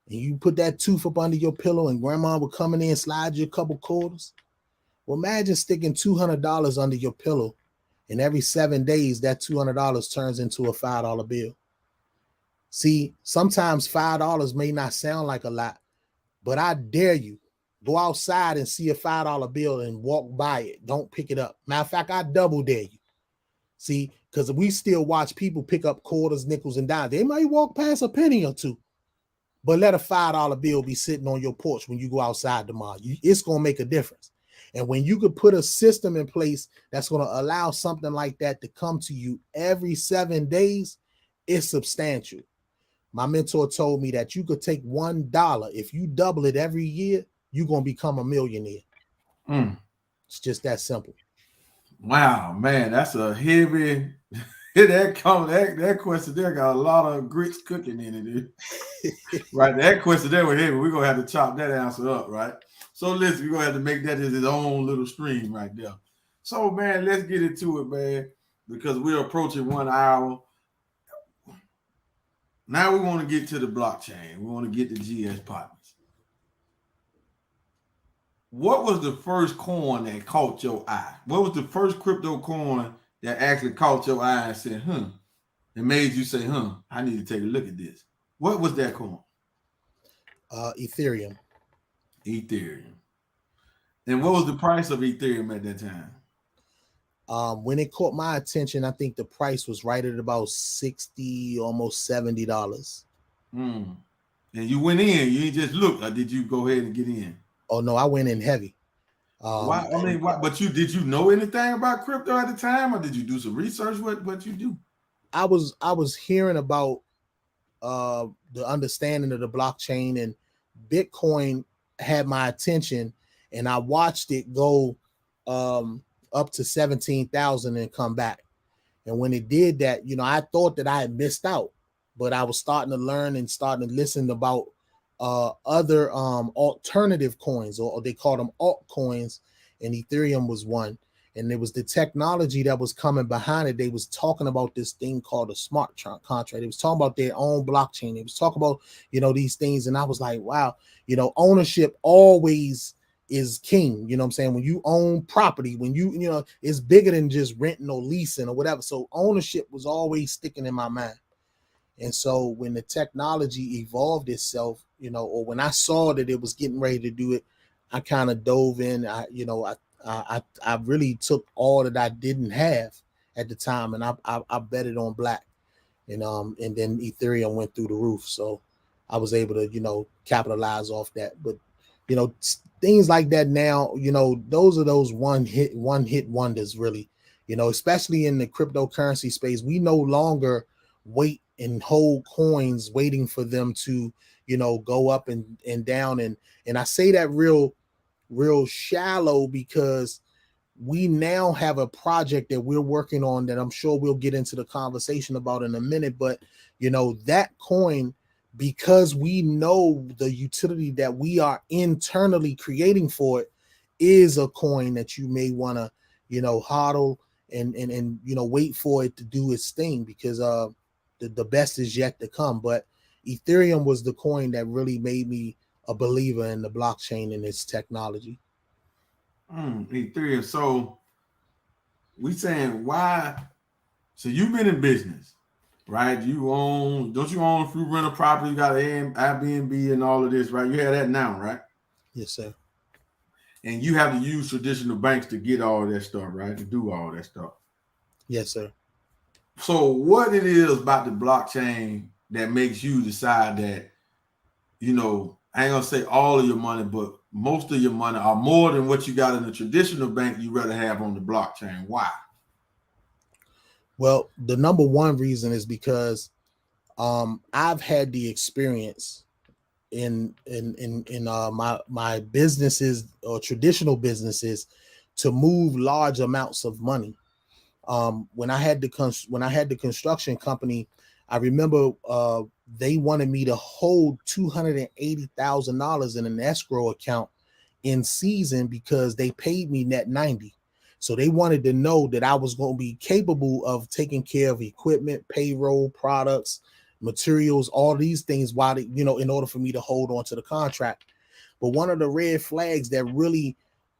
And you put that tooth up under your pillow and grandma would come in and slide you a couple quarters? Well, imagine sticking $200 under your pillow, and every 7 days that $200 turns into a $5 bill. See, sometimes $5 may not sound like a lot, but I dare you, go outside and see a $5 bill and walk by it. Don't pick it up. Matter of fact, I double dare you. See, because we still watch people pick up quarters, nickels, and dimes. They might walk past a penny or two, but let a $5 bill be sitting on your porch when you go outside tomorrow. It's going to make a difference. And when you could put a system in place that's going to allow something like that to come to you every 7 days, it's substantial. My mentor told me that you could take $1. If you double it every year, you're going to become a millionaire. It's just that simple. Wow, man, that's a heavy. That question there got a lot of grits cooking in it. Right, that question there was heavy. We're going to have to chop that answer up, right? So listen, we're going to have to make that as its own little stream right there. So, man, let's get into it, man, because we're approaching 1 hour. Now we want to get to the blockchain. We want to get to GS Partners. What was the first coin that caught your eye? What was the first crypto coin that actually caught your eye and said, it made you say, I need to take a look at this? What was that coin? Ethereum. Ethereum. And what was the price of Ethereum at that time? When it caught my attention, I think the price was right at about $60, almost $70. And you went in, you just looked, or did you go ahead and get in? Oh no, I went in heavy. Why? I mean, why? But did you know anything about crypto at the time, or did you do some research? What you do? I was hearing about the understanding of the blockchain, and Bitcoin had my attention, and I watched it go up to 17,000 and come back. And when it did that, you know, I thought that I had missed out, but I was starting to learn and starting to listen about other alternative coins, or they call them altcoins, and Ethereum was one. And it was the technology that was coming behind it. They was talking about this thing called a smart contract. They was talking about their own blockchain. They was talking about, you know, these things. And I was like, wow, you know, ownership always is king. You know what I'm saying? When you own property, when you know, it's bigger than just renting or leasing or whatever. So ownership was always sticking in my mind. And so when the technology evolved itself, you know, or when I saw that it was getting ready to do it, I kind of dove in. I really took all that I didn't have at the time, and I bet it on black, and then Ethereum went through the roof. So I was able to, you know, capitalize off that. But, you know, things like that now, you know, those are those one hit wonders, really, you know, especially in the cryptocurrency space. We no longer wait and hold coins waiting for them to, you know, go up and down. And I say that real shallow because we now have a project that we're working on that I'm sure we'll get into the conversation about in a minute. But, you know, that coin, because we know the utility that we are internally creating for it, is a coin that you may want to, you know, hodl and you know, wait for it to do its thing, because the best is yet to come. But Ethereum was the coin that really made me a believer in the blockchain and its technology. Ethereum. So we saying why? So you've been in business, right? Don't you own a few rental property? You got Airbnb and all of this, right? You have that now, right? Yes, sir. And you have to use traditional banks to get all that stuff, right? To do all that stuff. Yes, sir. So what it is about the blockchain that makes you decide that, you know, I ain't gonna say all of your money, but most of your money, or more than what you got in the traditional bank, you rather have on the blockchain? Why? Well, the number one reason is because I've had the experience in my businesses, or traditional businesses, to move large amounts of money. When I had the construction company, I remember they wanted me to hold $280,000 in an escrow account in season because they paid me net 90. So they wanted to know that I was going to be capable of taking care of equipment, payroll, products, materials, all these things, while they, you know, in order for me to hold on to the contract. But one of the red flags that really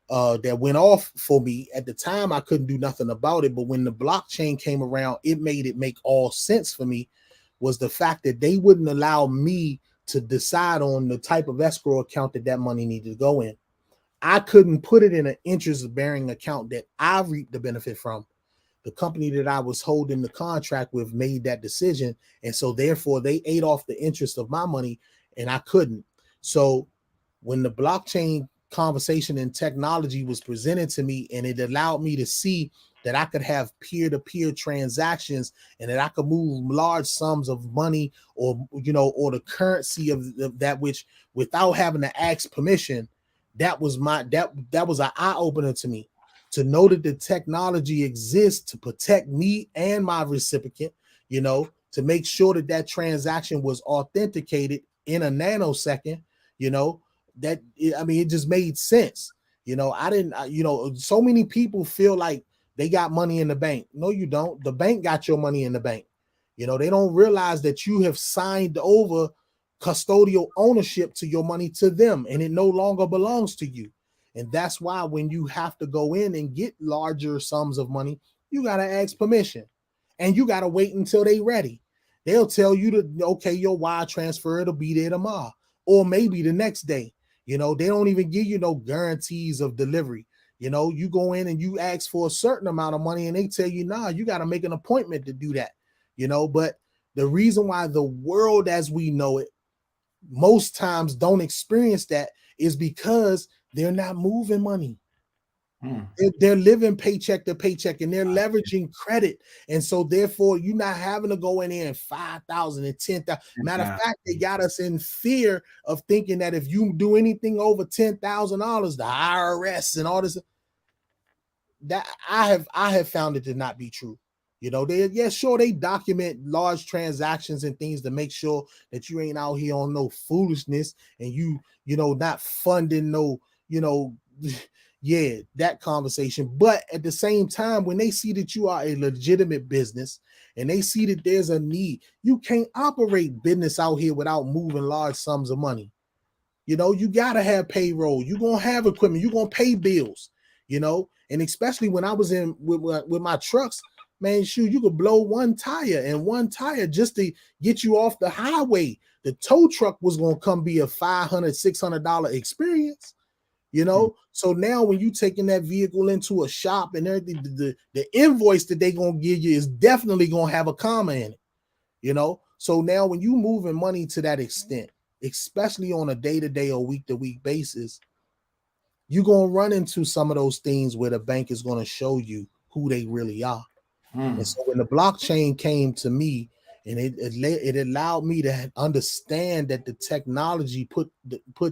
that went off for me at the time, I couldn't do nothing about it. But when the blockchain came around, it made it make all sense for me, was the fact that they wouldn't allow me to decide on the type of escrow account that money needed to go in. I couldn't put it in an interest-bearing account that I reaped the benefit from. The company that I was holding the contract with made that decision, and so therefore they ate off the interest of my money, and I couldn't. So when the blockchain conversation and technology was presented to me, and it allowed me to see that I could have peer-to-peer transactions, and that I could move large sums of money, or, you know, or the currency of that, which without having to ask permission, that was an eye-opener to me, to know that the technology exists to protect me and my recipient, you know, to make sure that that transaction was authenticated in a nanosecond, you know. That, I mean, it just made sense. You know, you know, so many people feel like they got money in the bank. No, you don't. The bank got your money in the bank. You know, they don't realize that you have signed over custodial ownership to your money to them, and it no longer belongs to you. And that's why when you have to go in and get larger sums of money, you got to ask permission, and you got to wait until they ready. They'll tell you to, okay, your wire transfer, it'll be there tomorrow, or maybe the next day. You know, they don't even give you no guarantees of delivery. You know, you go in and you ask for a certain amount of money, and they tell you, nah, you got to make an appointment to do that. You know, but the reason why the world as we know it most times don't experience that is because They're not moving money. Hmm. They're living paycheck to paycheck, and they're leveraging credit. And so therefore you're not having to go in there and 5,000 and 10,000. Matter of fact, they got us in fear of thinking that if you do anything over $10,000, the IRS and all this, that I have found it to not be true. You know, they document large transactions and things to make sure that you ain't out here on no foolishness and you know, not funding no, you know, yeah, that conversation. But at the same time, when they see that you are a legitimate business and they see that there's a need, you can't operate business out here without moving large sums of money. You know, you got to have payroll. You're going to have equipment. You're going to pay bills, you know, and especially when I was in with my trucks, man, shoot, you could blow one tire just to get you off the highway. The tow truck was going to come be a $500, $600 experience, you know? So now when you taking that vehicle into a shop and everything, the invoice that they going to give you is definitely going to have a comma in it, you know? So now when you moving money to that extent, especially on a day-to-day or week-to-week basis, you're going to run into some of those things where the bank is going to show you who they really are. And so when the blockchain came to me, and it allowed me to understand that the technology put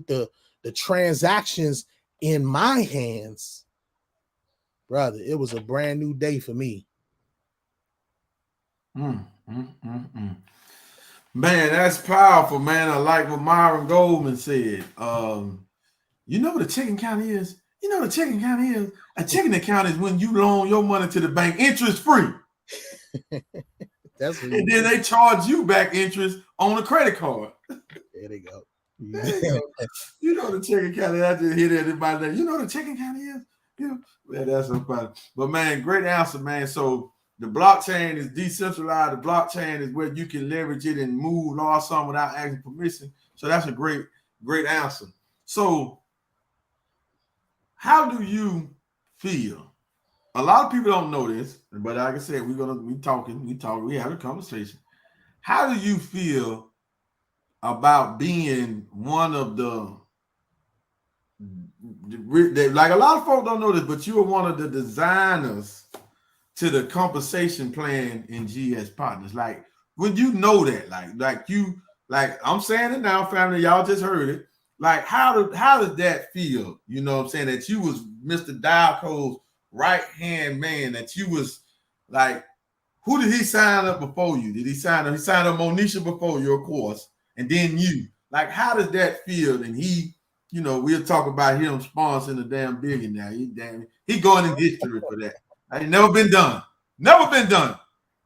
the transactions in my hands, brother, it was a brand new day for me. Man, that's powerful, man. I like what Myron Goldman said. You know what a checking account is? You know what a checking account is? A checking account is when you loan your money to the bank interest free. That's what and then they charge you back interest on a credit card. There they go. There you go. You know the checking account is. I just hit everybody there. You know what a checking account is? Yeah, man, that's so funny. But man, great answer, man. So the blockchain is decentralized. The blockchain is where you can leverage it and move large sum without asking permission. So that's a great answer. So how do you feel? A lot of people don't know this, but like I said, we have a conversation. How do you feel about being one of the like a lot of folks don't know this, but you are one of the designers to the compensation plan in GS Partners. Like when you know that, like I'm saying it now, family, y'all just heard it. Like how does that feel? You know what I'm saying? That you was Mr. Dalco's right-hand man, that you was like, who did he sign up before you? Did he sign up? He signed up Monisha before you, of course, and then you. Like, how does that feel? And he, you know, we'll talk about him sponsoring a damn billionaire. He going in history for that. Ain't never been done. Never been done.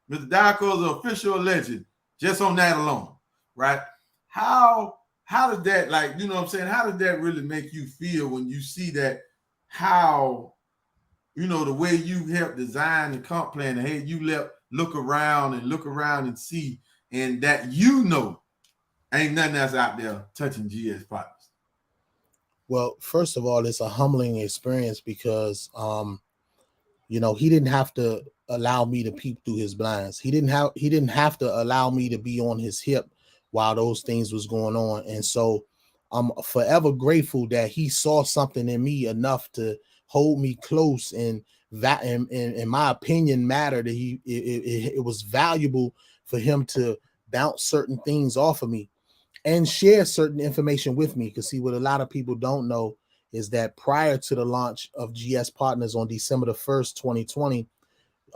Mr. Dalco is an official legend just on that alone, right? How does that, like, you know what I'm saying? How does that really make you feel when you see that? How, you know, the way you help design the comp plan, and hey, you look around and see, and that you know ain't nothing else out there touching GS Partners. Well, first of all, it's a humbling experience because you know, he didn't have to allow me to peep through his blinds. He didn't have to allow me to be on his hip while those things was going on. And so I'm forever grateful that he saw something in me enough to hold me close, and that in my opinion mattered. That it was valuable for him to bounce certain things off of me and share certain information with me. Because see, what a lot of people don't know is that prior to the launch of GS Partners on December the 1st, 2020,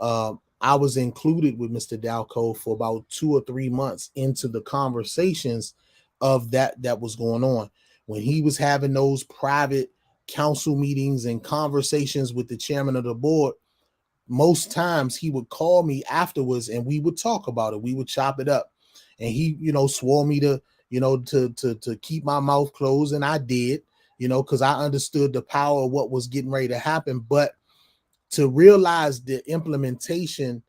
I was included with Mr. Dalco for about 2 or 3 months into the conversations of that was going on. When he was having those private council meetings and conversations with the chairman of the board, most times he would call me afterwards and we would talk about it. We would chop it up. And he, you know, swore me to, you know, to keep my mouth closed. And I did, you know, because I understood the power of what was getting ready to happen. But to realize the implementation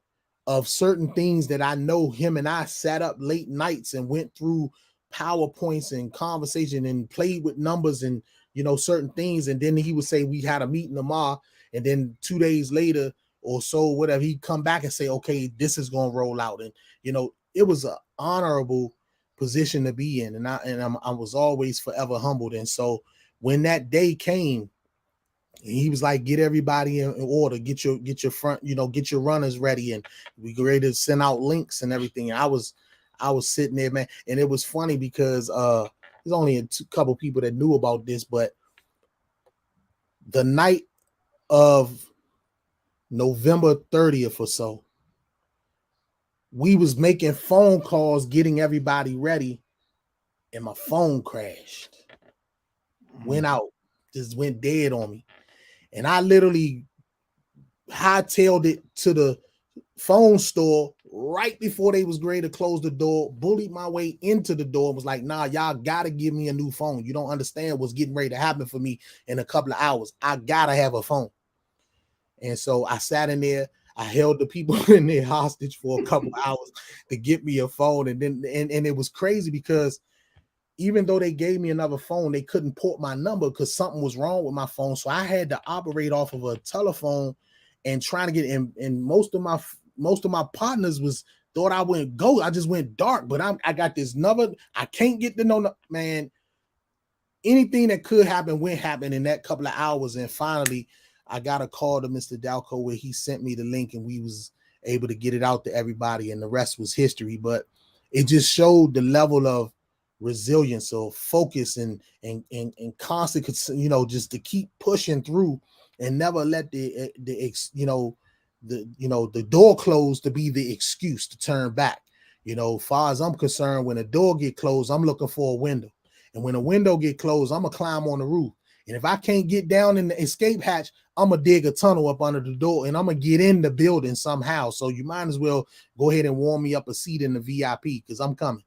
of certain things that I know, him and I sat up late nights and went through PowerPoints and conversation and played with numbers and, you know, certain things. And then he would say, we had a meeting tomorrow. And then 2 days later or so, whatever, he'd come back and say, okay, this is going to roll out. And, you know, it was an honorable position to be in. And I was always forever humbled. And so when that day came, he was like, get everybody in order, get your front, get your runners ready, and we get ready to send out links and everything. And I was sitting there, man, and it was funny because there's only a couple people that knew about this, but the night of November 30th or so, we was making phone calls, getting everybody ready, and my phone crashed, went out, just went dead on me. And I literally hightailed it to the phone store right before they was ready to close the door, bullied my way into the door, and was like, nah, y'all gotta give me a new phone. You don't understand what's getting ready to happen for me in a couple of hours. I gotta have a phone. And so I sat in there, I held the people in there hostage for a couple of hours to get me a phone. And then and it was crazy because even though they gave me another phone, they couldn't port my number because something was wrong with my phone. So I had to operate off of a telephone and trying to get in. And most of my partners thought I went ghost. I just went dark. But I got this number. I can't get to know, man. Anything that could happen went happen in that couple of hours. And finally, I got a call to Mr. Dalco where he sent me the link, and we was able to get it out to everybody, and the rest was history. But it just showed the level of resilience or focus and constant, just to keep pushing through and never let the door closed to be the excuse to turn back. Far as I'm concerned, when a door get closed, I'm looking for a window, and when a window get closed, I'm gonna climb on the roof. And if I can't get down in the escape hatch, I'm gonna dig a tunnel up under the door, and I'm gonna get in the building somehow. So you might as well go ahead and warm me up a seat in the VIP because I'm coming.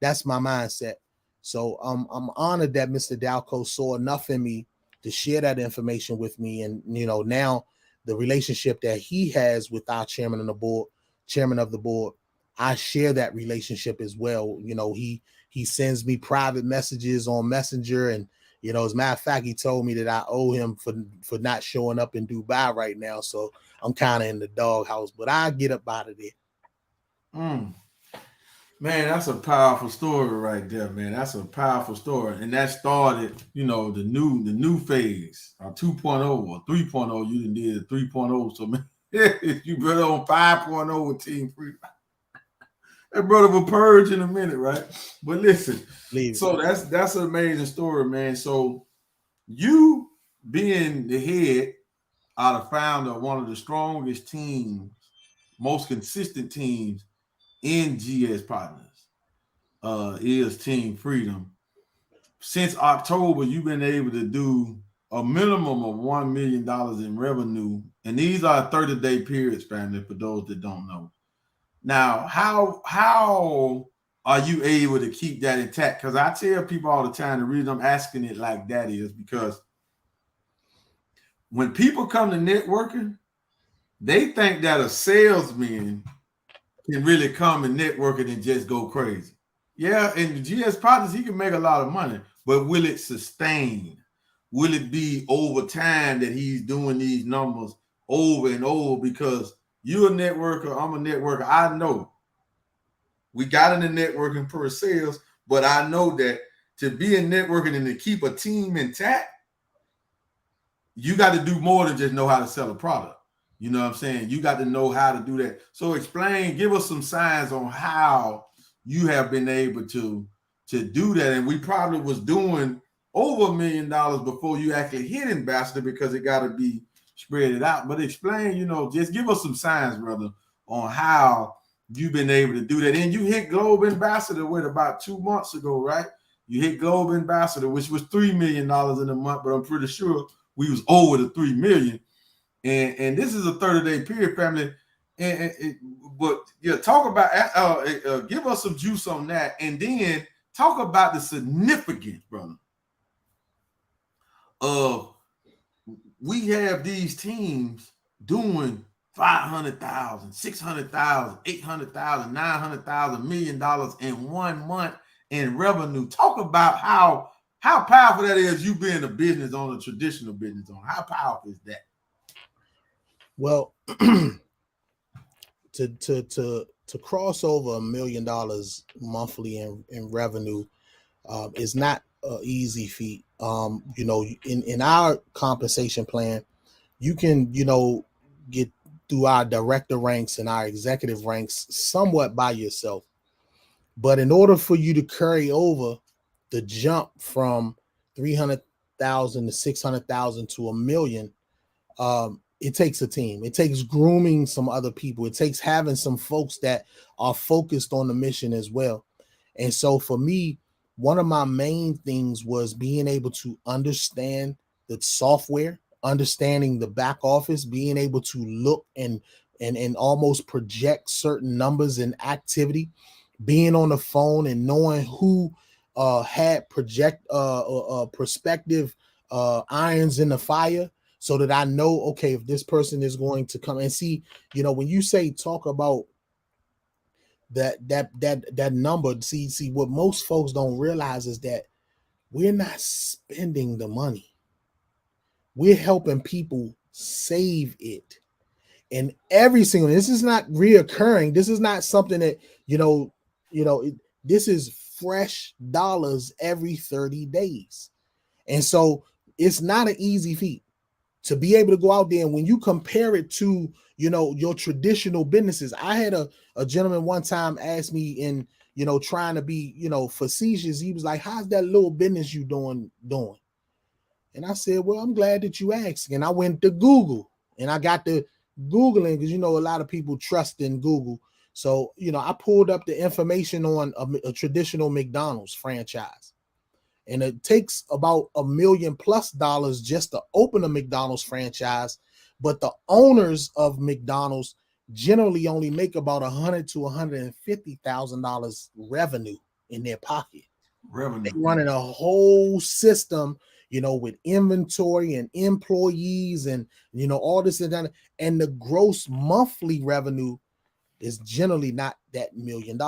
That's my mindset. So I'm honored that Mr. Dalco saw enough in me to share that information with me. And, now the relationship that he has with our chairman of the board, I share that relationship as well. He sends me private messages on Messenger. And, as a matter of fact, he told me that I owe him for not showing up in Dubai right now. So I'm kind of in the doghouse, but I get up out of there. Man, that's a powerful story right there, man. That's a powerful story. And that started, the new phase, 2.0 or 3.0. You done did 3.0. So, man, you better on 5.0 with Team Freedom. That brother will purge in a minute, right? But listen, so that's an amazing story, man. So you being the head or the founder of one of the strongest teams, most consistent teams in GS Partners, is Team Freedom. Since October, you've been able to do a minimum of $1 million in revenue. And these are 30-day periods, family, for those that don't know. Now, how are you able to keep that intact? Because I tell people all the time, the reason I'm asking it like that is because when people come to networking, they think that a salesman can really come and network it and just go crazy. Yeah, in the GS Partners, he can make a lot of money, but will it sustain? Will it be over time that he's doing these numbers over and over? Because you're a networker, I'm a networker. I know we got into networking per sales, but I know that to be in networking and to keep a team intact, you got to do more than just know how to sell a product. You know what I'm saying? You got to know how to do that. So give us some signs on how you have been able to do that. And we probably was doing over $1 million before you actually hit Ambassador because it got to be spread it out. But explain, just give us some signs, brother, on how you've been able to do that. And you hit Globe Ambassador about 2 months ago, right? You hit Globe Ambassador, which was $3 million in a month, but I'm pretty sure we was over the $3 million. And this is a 30-day period, family. But talk about give us some juice on that, and then talk about the significance, brother, of we have these teams doing $500,000, $600,000, $800,000, $900,000, $1 million in 1 month in revenue. Talk about how powerful that is. You being a business owner, a traditional business owner, how powerful is that? Well, to cross over $1 million monthly in revenue is not an easy feat. You know, in our compensation plan, you can, you know, get through our director ranks and our executive ranks somewhat by yourself. But in order for you to carry over the jump from 300,000 to 600,000 to a million, it takes a team. It takes grooming some other people. It takes having some folks that are focused on the mission as well. And so for me, one of my main things was being able to understand the software, understanding the back office, being able to look and almost project certain numbers and activity, being on the phone and knowing who had prospective irons in the fire, so that I know, okay, if this person is going to come and see, you know, when you say talk about that number, see what most folks don't realize is that we're not spending the money. We're helping people save it. And every single, this is not reoccurring. This is not something that, this is fresh dollars every 30 days. And so it's not an easy feat to be able to go out there. And when you compare it to, your traditional businesses, I had a gentleman one time ask me in, trying to be, facetious. He was like, how's that little business you doing? And I said, well, I'm glad that you asked. And I went to Google and I got to Googling, because, a lot of people trust in Google. So, I pulled up the information on a traditional McDonald's franchise. And it takes about $1 million+ just to open a McDonald's franchise. But the owners of McDonald's generally only make about $100,000 to $150,000 revenue in their pocket. Revenue. They're running a whole system, with inventory and employees and, all this and that. And the gross monthly revenue is generally not that $1 million.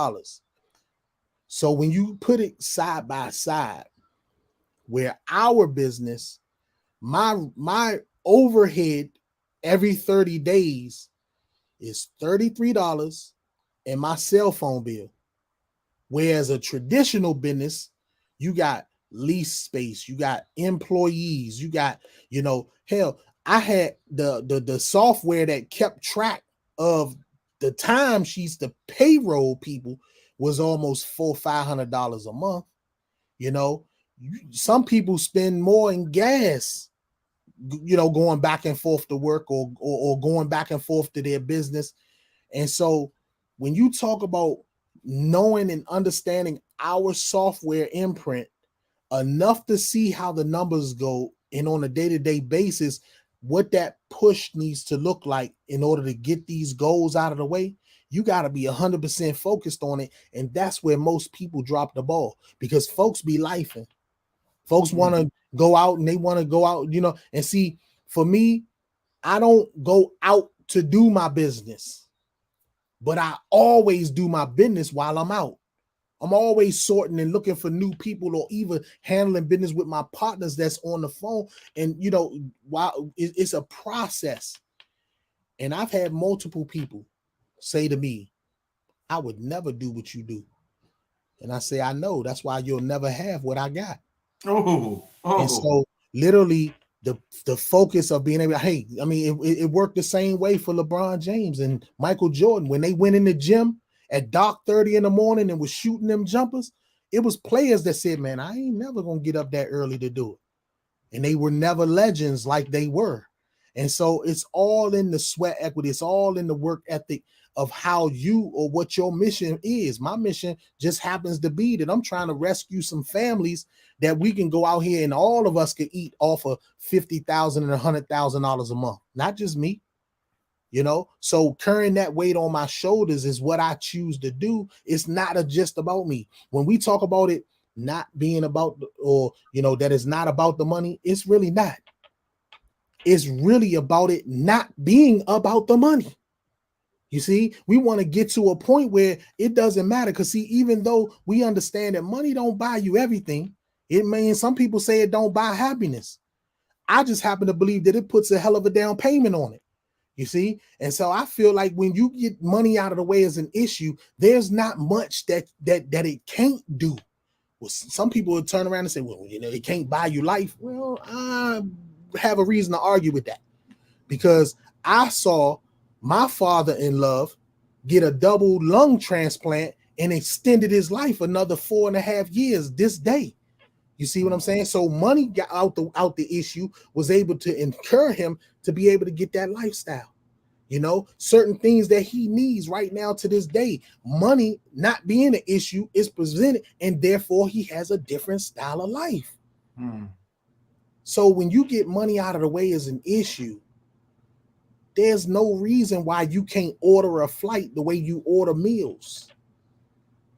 So when you put it side by side, where our business, my overhead every 30 days is $33 and my cell phone bill. Whereas a traditional business, you got lease space, you got employees, you got, hell, I had the software that kept track of the time sheets, the payroll people was almost $400-500 a month. Some people spend more in gas, going back and forth to work or going back and forth to their business. And so when you talk about knowing and understanding our software imprint enough to see how the numbers go and on a day-to-day basis, what that push needs to look like in order to get these goals out of the way, you got to be 100% focused on it. And that's where most people drop the ball, because folks be lifing. Folks want to go out and they want to go out, and see, for me, I don't go out to do my business, but I always do my business while I'm out. I'm always sorting and looking for new people, or even handling business with my partners that's on the phone. And, while it's a process. And I've had multiple people say to me, I would never do what you do. And I say, I know, that's why you'll never have what I got. And so literally the focus of being able, it worked the same way for LeBron James and Michael Jordan. When they went in the gym at dark 30 in the morning and was shooting them jumpers, it was players that said, man, I ain't never going to get up that early to do it. And they were never legends like they were. And so it's all in the sweat equity. It's all in the work ethic of how you or what your mission is. My mission just happens to be that I'm trying to rescue some families that we can go out here and all of us could eat off of $50,000 and $100,000 a month. Not just me, So carrying that weight on my shoulders is what I choose to do. It's not just about me. When we talk about it not being about, or, that it's not about the money, it's really not. It's really about it not being about the money. You see, we want to get to a point where it doesn't matter. Because see, even though we understand that money don't buy you everything, it means some people say it don't buy happiness. I just happen to believe that it puts a hell of a down payment on it. You see? And so I feel like when you get money out of the way as an issue, there's not much that it can't do Well, some people would turn around and say, well, you know, it can't buy you life. Well, I have a reason to argue with that, because I saw my father-in-law get a double lung transplant and extended his life another 4.5 years this day. You see what I'm saying? So money got out the issue, was able to incur him to be able to get that lifestyle. You know, certain things that he needs right now to this day, money not being an issue is presented, and therefore he has a different style of life. So when you get money out of the way as an issue, there's no reason why you can't order a flight the way you order meals.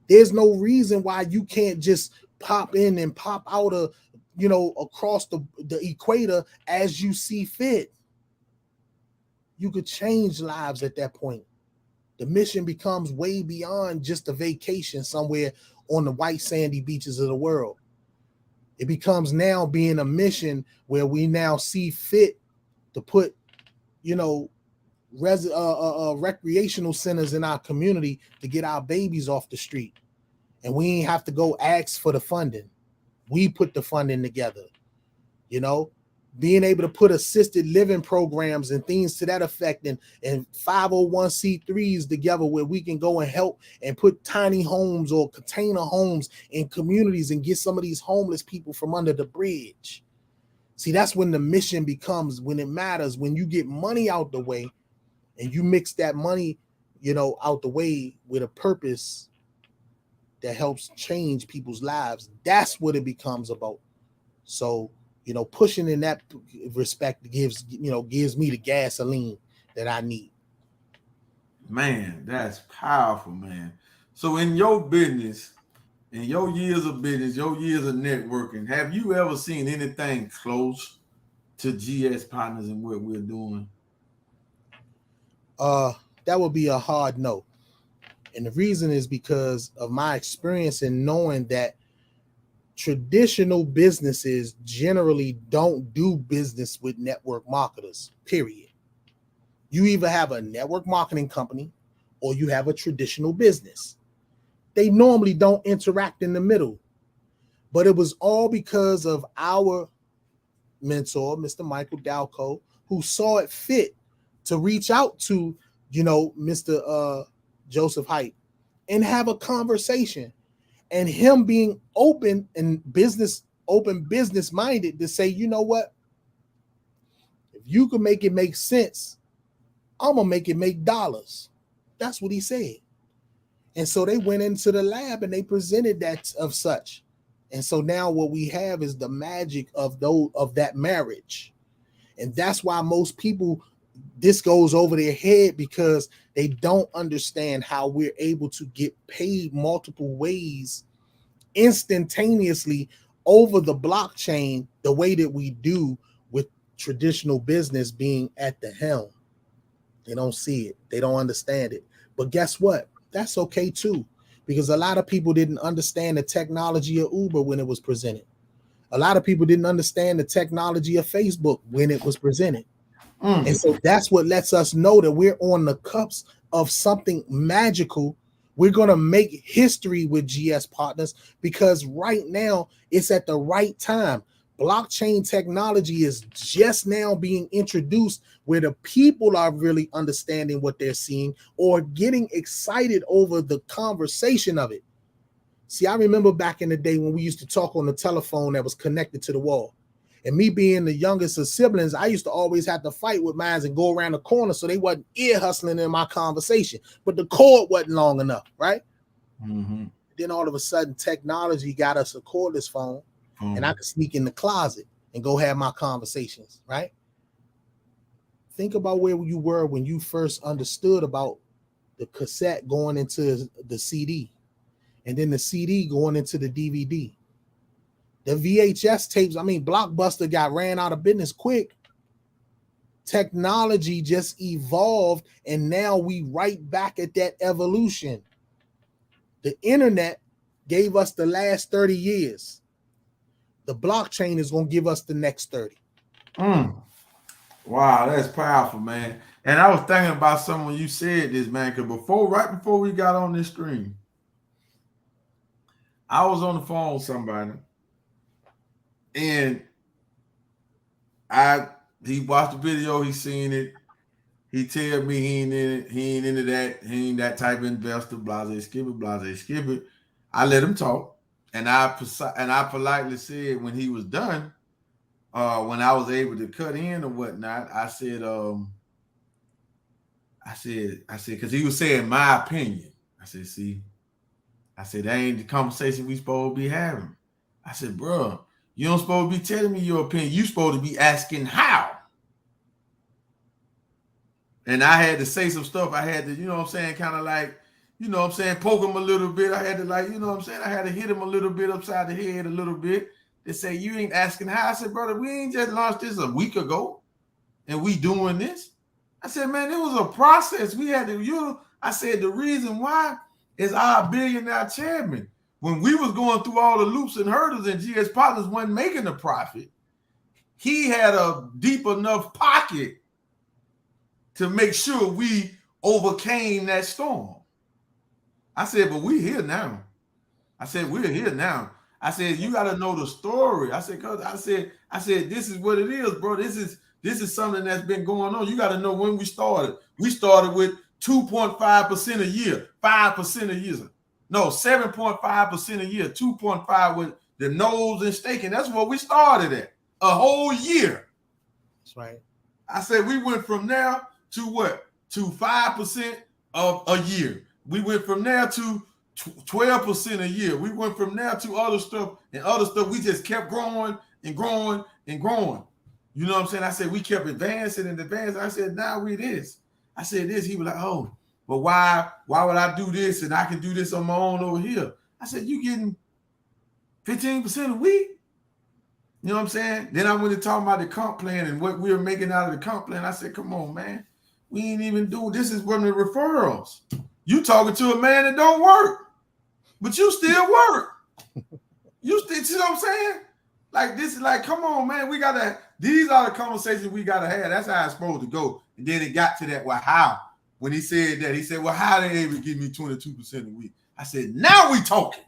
There's no reason why you can't just pop in and pop out of, you know, across the equator as you see fit. You could change lives at that point. The mission becomes way beyond just a vacation somewhere on the white sandy beaches of the world. It becomes now being a mission where we now see fit to put, you know, recreational centers in our community to get our babies off the street. And we ain't have to go ask for the funding. We put the funding together, you know. Being able to put assisted living programs and things to that effect, and 501c3s together where we can go and help and put tiny homes or container homes in communities and get some of these homeless people from under the bridge. See, that's when the mission becomes, when it matters, when you get money out the way and you mix that money, you know, out the way with a purpose that helps change people's lives. That's what it becomes about. So, you know, pushing in that respect gives me the gasoline that I need. Man, that's powerful, man. So in your business, in your years of business, your years of networking, have you ever seen anything close to GS Partners and what we're doing? That would be a hard no. And the reason is because of my experience in knowing that traditional businesses generally don't do business with network marketers, period. You either have a network marketing company or you have a traditional business. They normally don't interact in the middle. But it was all because of our mentor, Mr. Michael Dalco, who saw it fit to reach out to, you know, Mr. Joseph Hite and have a conversation. And him being open and business minded to say, you know what? If you can make it make sense, I'm gonna make it make dollars. That's what he said. And so they went into the lab and they presented that of such. And so now what we have is the magic of that marriage. And that's why most people, this goes over their head, because they don't understand how we're able to get paid multiple ways instantaneously over the blockchain the way that we do with traditional business being at the helm. They don't see it. They don't understand it. But guess what? That's okay too, because a lot of people didn't understand the technology of Uber when it was presented. A lot of people didn't understand the technology of Facebook when it was presented. And so that's what lets us know that we're on the cusp of something magical. We're going to make history with GS Partners because right now it's at the right time. Blockchain technology is just now being introduced where the people are really understanding what they're seeing or getting excited over the conversation of it. See, I remember back in the day when we used to talk on the telephone that was connected to the wall. And me being the youngest of siblings, I used to always have to fight with mine and go around the corner so they wasn't ear hustling in my conversation. But the cord wasn't long enough, right? Mm-hmm. Then all of a sudden, technology got us a cordless phone, and I could sneak in the closet and go have my conversations, right? Think about where you were when you first understood about the cassette going into the CD, and then the CD going into the DVD. The VHS tapes, Blockbuster ran out of business quick. Technology just evolved, and now we right back at that evolution. The internet gave us the last 30 years. The blockchain is going to give us the next 30. Wow, that's powerful, man. And I was thinking about something when you said this, man, because right before we got on this stream, I was on the phone with somebody, and he watched the video, he seen it. He tell me he ain't in it, he ain't into that, he ain't that type of investor, blase, skip it. I let him talk, and I politely said when he was done, when I was able to cut in or whatnot, I said, because he was saying my opinion. I said, see, that ain't the conversation we supposed to be having. I said, bro, you don't supposed to be telling me your opinion. You supposed to be asking how. And I had to say some stuff. I had to, you know what I'm saying, kind of like, you know what I'm saying, poke him a little bit. I had to, like, you know what I'm saying, I had to hit him a little bit upside the head a little bit. They say, you ain't asking how. I said, brother, we ain't just launched this a week ago and we doing this. I said, man, it was a process. We had to, I said, the reason why is our billionaire chairman. When we was going through all the loops and hurdles and GS Partners wasn't making a profit, he had a deep enough pocket to make sure we overcame that storm. I said, but we're here now. I said, we're here now. I said, you got to know the story. I said, this is what it is, bro. This is something that's been going on. You got to know when we started. We started with 2.5% a year, 5% a year. No, 7.5% a year, 2.5 with the nose and staking. That's what we started at. A whole year. That's right. I said we went from there to what? To 5% of a year. We went from there to 12% a year. We went from there to other stuff and other stuff. We just kept growing and growing and growing. You know what I'm saying? I said we kept advancing and advancing. I said, now we this. I said this. He was like, oh, but why would I do this and I can do this on my own over here? I said, you getting 15% a week? You know what I'm saying? Then I went to talk about the comp plan and what we were making out of the comp plan. I said, come on, man. We ain't even doing this. Is one of the referrals. You talking to a man that don't work, but you still work. You still, see what I'm saying? Like, this is like, come on, man. These are the conversations we got to have. That's how it's supposed to go. And then it got to that, well, how? When he said that, he said, well, how they able to give me 22% a week? I said, now we talking.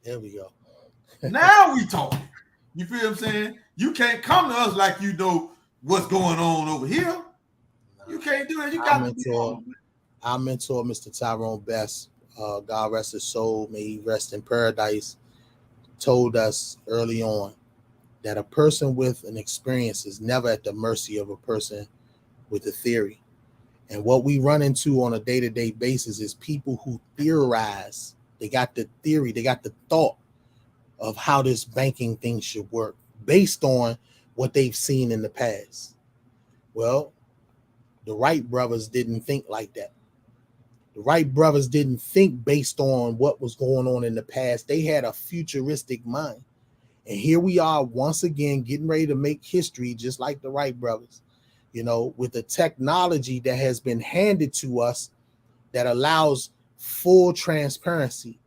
There we go. Now we talking. You feel what I'm saying? You can't come to us like you know what's going on over here. You can't do it. You got to be on. Our mentor, Mr. Tyrone Best, God rest his soul, may he rest in paradise, told us early on that a person with an experience is never at the mercy of a person with a theory. And what we run into on a day-to-day basis is people who theorize. They got the theory, they got the thought of how this banking thing should work based on what they've seen in the past. Well, the Wright brothers didn't think like that. The Wright brothers didn't think based on what was going on in the past. They had a futuristic mind. And here we are once again getting ready to make history just like the Wright brothers, you know, with the technology that has been handed to us that allows full transparency,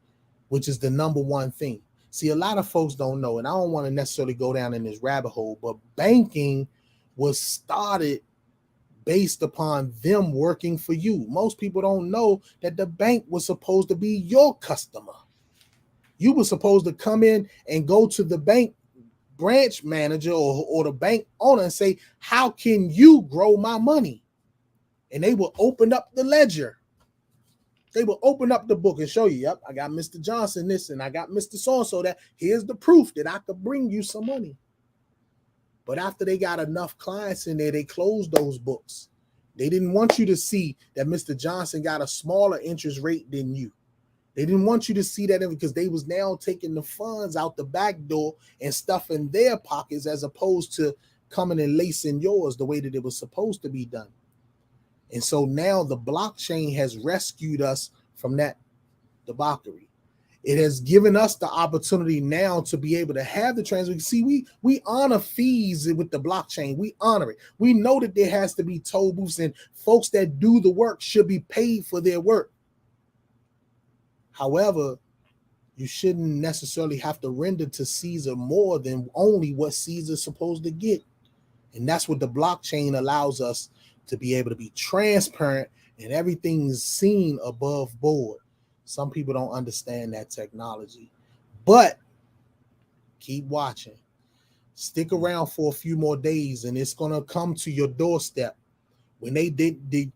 which is the number one thing. See, a lot of folks don't know, and I don't want to necessarily go down in this rabbit hole, but banking was started based upon them working for you. Most people don't know that the bank was supposed to be your customer. You were supposed to come in and go to the bank branch manager or the bank owner and say, how can you grow my money? And they will open up the ledger. They will open up the book and show you, yep, I got Mr. Johnson this and I got Mr. So-and-so that. Here's the proof that I could bring you some money. But after they got enough clients in there, they closed those books. They didn't want you to see that Mr. Johnson got a smaller interest rate than you. They didn't want you to see that because they was now taking the funds out the back door and stuffing their pockets as opposed to coming and lacing yours the way that it was supposed to be done. And so now the blockchain has rescued us from that debauchery. It has given us the opportunity now to be able to have the transaction. See, we honor fees with the blockchain. We honor it. We know that there has to be toll booths and folks that do the work should be paid for their work. However, you shouldn't necessarily have to render to Caesar more than only what Caesar's supposed to get. And that's what the blockchain allows us to be able to be transparent and everything is seen above board. Some people don't understand that technology, But keep watching. Stick around for a few more days, and it's gonna come to your doorstep. When they did the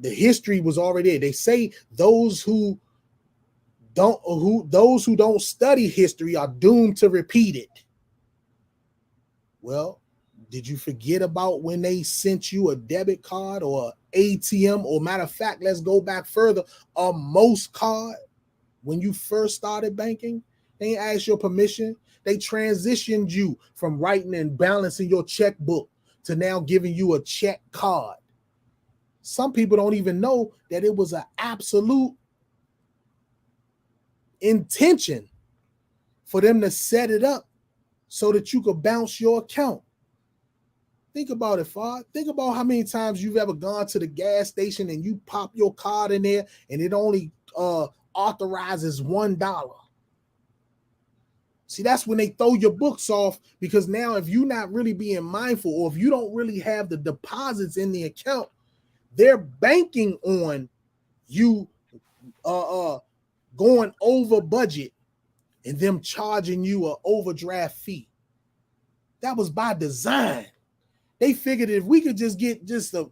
history was already there. They say those who don't study history are doomed to repeat it. Well, did you forget about when they sent you a debit card or ATM, or matter of fact, let's go back further, a most card when you first started banking? They ain't asked your permission. They transitioned you from writing and balancing your checkbook to now giving you a check card. Some people don't even know that it was an absolute intention for them to set it up so that you could bounce your account. Think about it, Fard. Think about how many times you've ever gone to the gas station and you pop your card in there and it only authorizes $1. See, that's when they throw your books off, because now if you're not really being mindful, or if you don't really have the deposits in the account, they're banking on you going over budget and them charging you an overdraft fee. That was by design. They figured if we could just get just a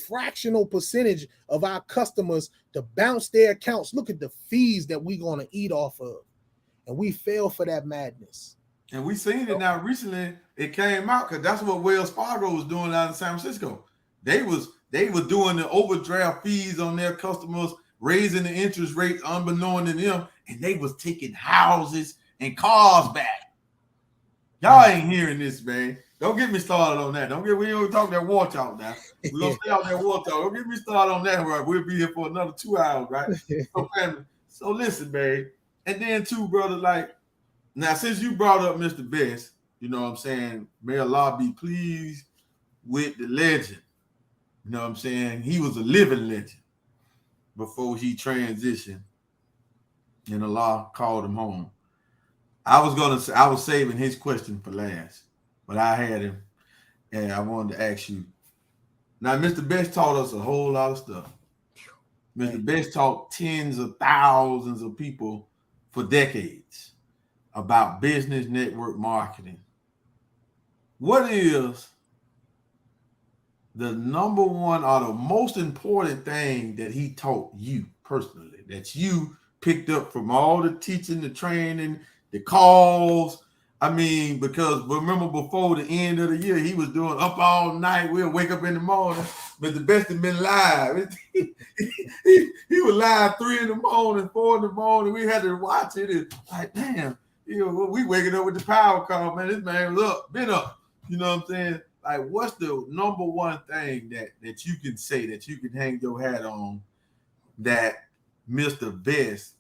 fractional percentage of our customers to bounce their accounts, look at the fees that we're going to eat off of. And we fell for that madness. And we seen it now recently. It came out because that's what Wells Fargo was doing out in San Francisco. They were doing the overdraft fees on their customers, raising the interest rates unbeknown to them, and they was taking houses and cars back. Y'all ain't hearing this, man. Don't get me started on that. We don't talk that war talk now. We're gonna stay out that war talk. Don't get me started on that, right? We'll be here for another 2 hours, right? So listen, man. And then too, brother, like, now since you brought up Mr. Best, you know what I'm saying, may Allah be pleased with the legend. You know what I'm saying? He was a living legend before he transitioned and Allah called him home. I was saving his question for last, but I had him and I wanted to ask you. Now, Mr. Best taught us a whole lot of stuff. Mr. Best taught tens of thousands of people for decades about business network marketing. What is the number one or the most important thing that he taught you personally, that you picked up from all the teaching, the training, the calls? I mean, because remember before the end of the year, he was doing up all night. We'll wake up in the morning, but the best had been live. he was live 3 in the morning, 4 in the morning. We had to watch it. It's like, damn, you know, we waking up with the power call, man. This man was up, been up. You know what I'm saying? Like, what's the number one thing that you can say, that you can hang your hat on, that Mr. Best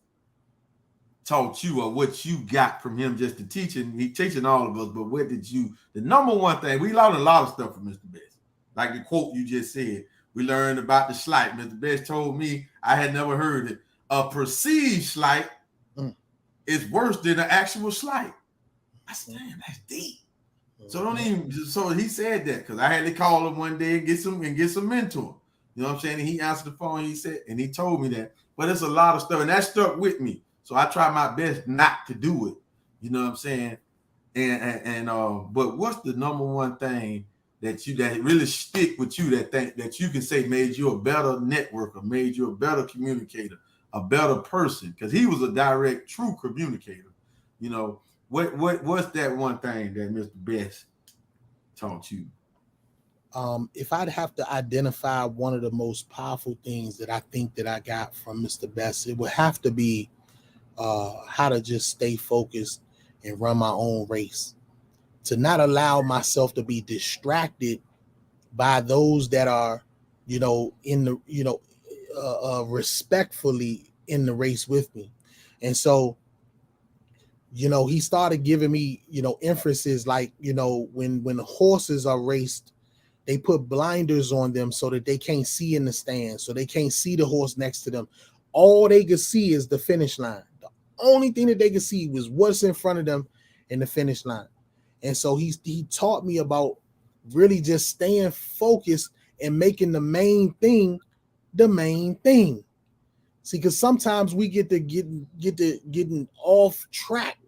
taught you, or what you got from him just to teaching? He teaching all of us, but what did you, the number one thing, we learned a lot of stuff from Mr. Best. Like the quote you just said, we learned about the slight. Mr. Best told me, I had never heard it, a perceived slight is worse than an actual slight. I said, damn, that's deep. So don't even, so he said that because I had to call him one day and get some mentor. You know what I'm saying? And he answered the phone, he said, and he told me that. But it's a lot of stuff, and that stuck with me. So I try my best not to do it. You know what I'm saying? But what's the number one thing that really stick with you, that you can say made you a better networker, made you a better communicator, a better person? Because he was a direct, true communicator. You know, what's that one thing that Mr. Best taught you? If I'd have to identify one of the most powerful things that I think that I got from Mr. Best, it would have to be how to just stay focused and run my own race, to not allow myself to be distracted by those that are, respectfully in the race with me. And so, he started giving me, emphasis, like, when horses are raced, they put blinders on them so that they can't see in the stands, so they can't see the horse next to them. All they could see is the finish line. The only thing that they could see was what's in front of them in the finish line. And so he taught me about really just staying focused and making the main thing the main thing. See, because sometimes we get to getting off track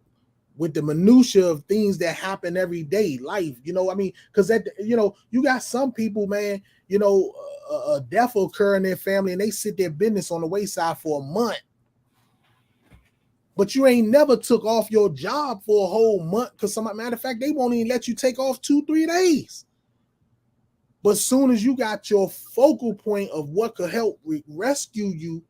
with the minutia of things that happen every day, life. You know, I mean, because that, you know, you got some people, man, you know, a death will occur in their family and they sit their business on the wayside for a month. But you ain't never took off your job for a whole month, because matter of fact, they won't even let you take off 2-3 days. But as soon as you got your focal point of what could help rescue you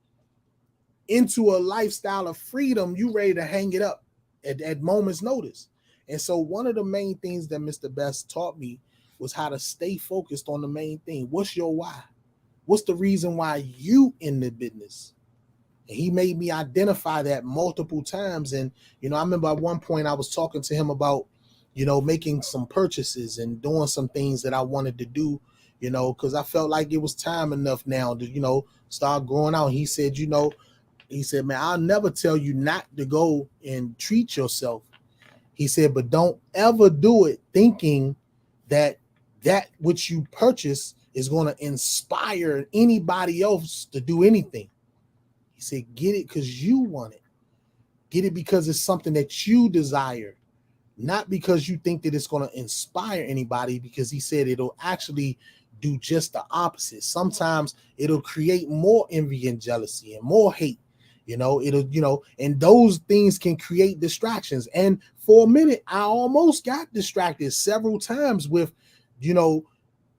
into a lifestyle of freedom, you ready to hang it up at moment's notice. And so one of the main things that Mr. Best taught me was how to stay focused on the main thing. What's your why? What's the reason why you in the business? And he made me identify that multiple times. And, you know, I remember at one point I was talking to him about, you know, making some purchases and doing some things that I wanted to do, you know, because I felt like it was time enough now to, you know, start growing out. He said, you know, he said, man, I'll never tell you not to go and treat yourself. He said, but don't ever do it thinking that which you purchase is going to inspire anybody else to do anything. He said, get it because you want it. Get it because it's something that you desire, not because you think that it's going to inspire anybody, because he said it'll actually do just the opposite. Sometimes it'll create more envy and jealousy and more hate. You know, it'll, you know, and those things can create distractions. And for a minute, I almost got distracted several times with, you know,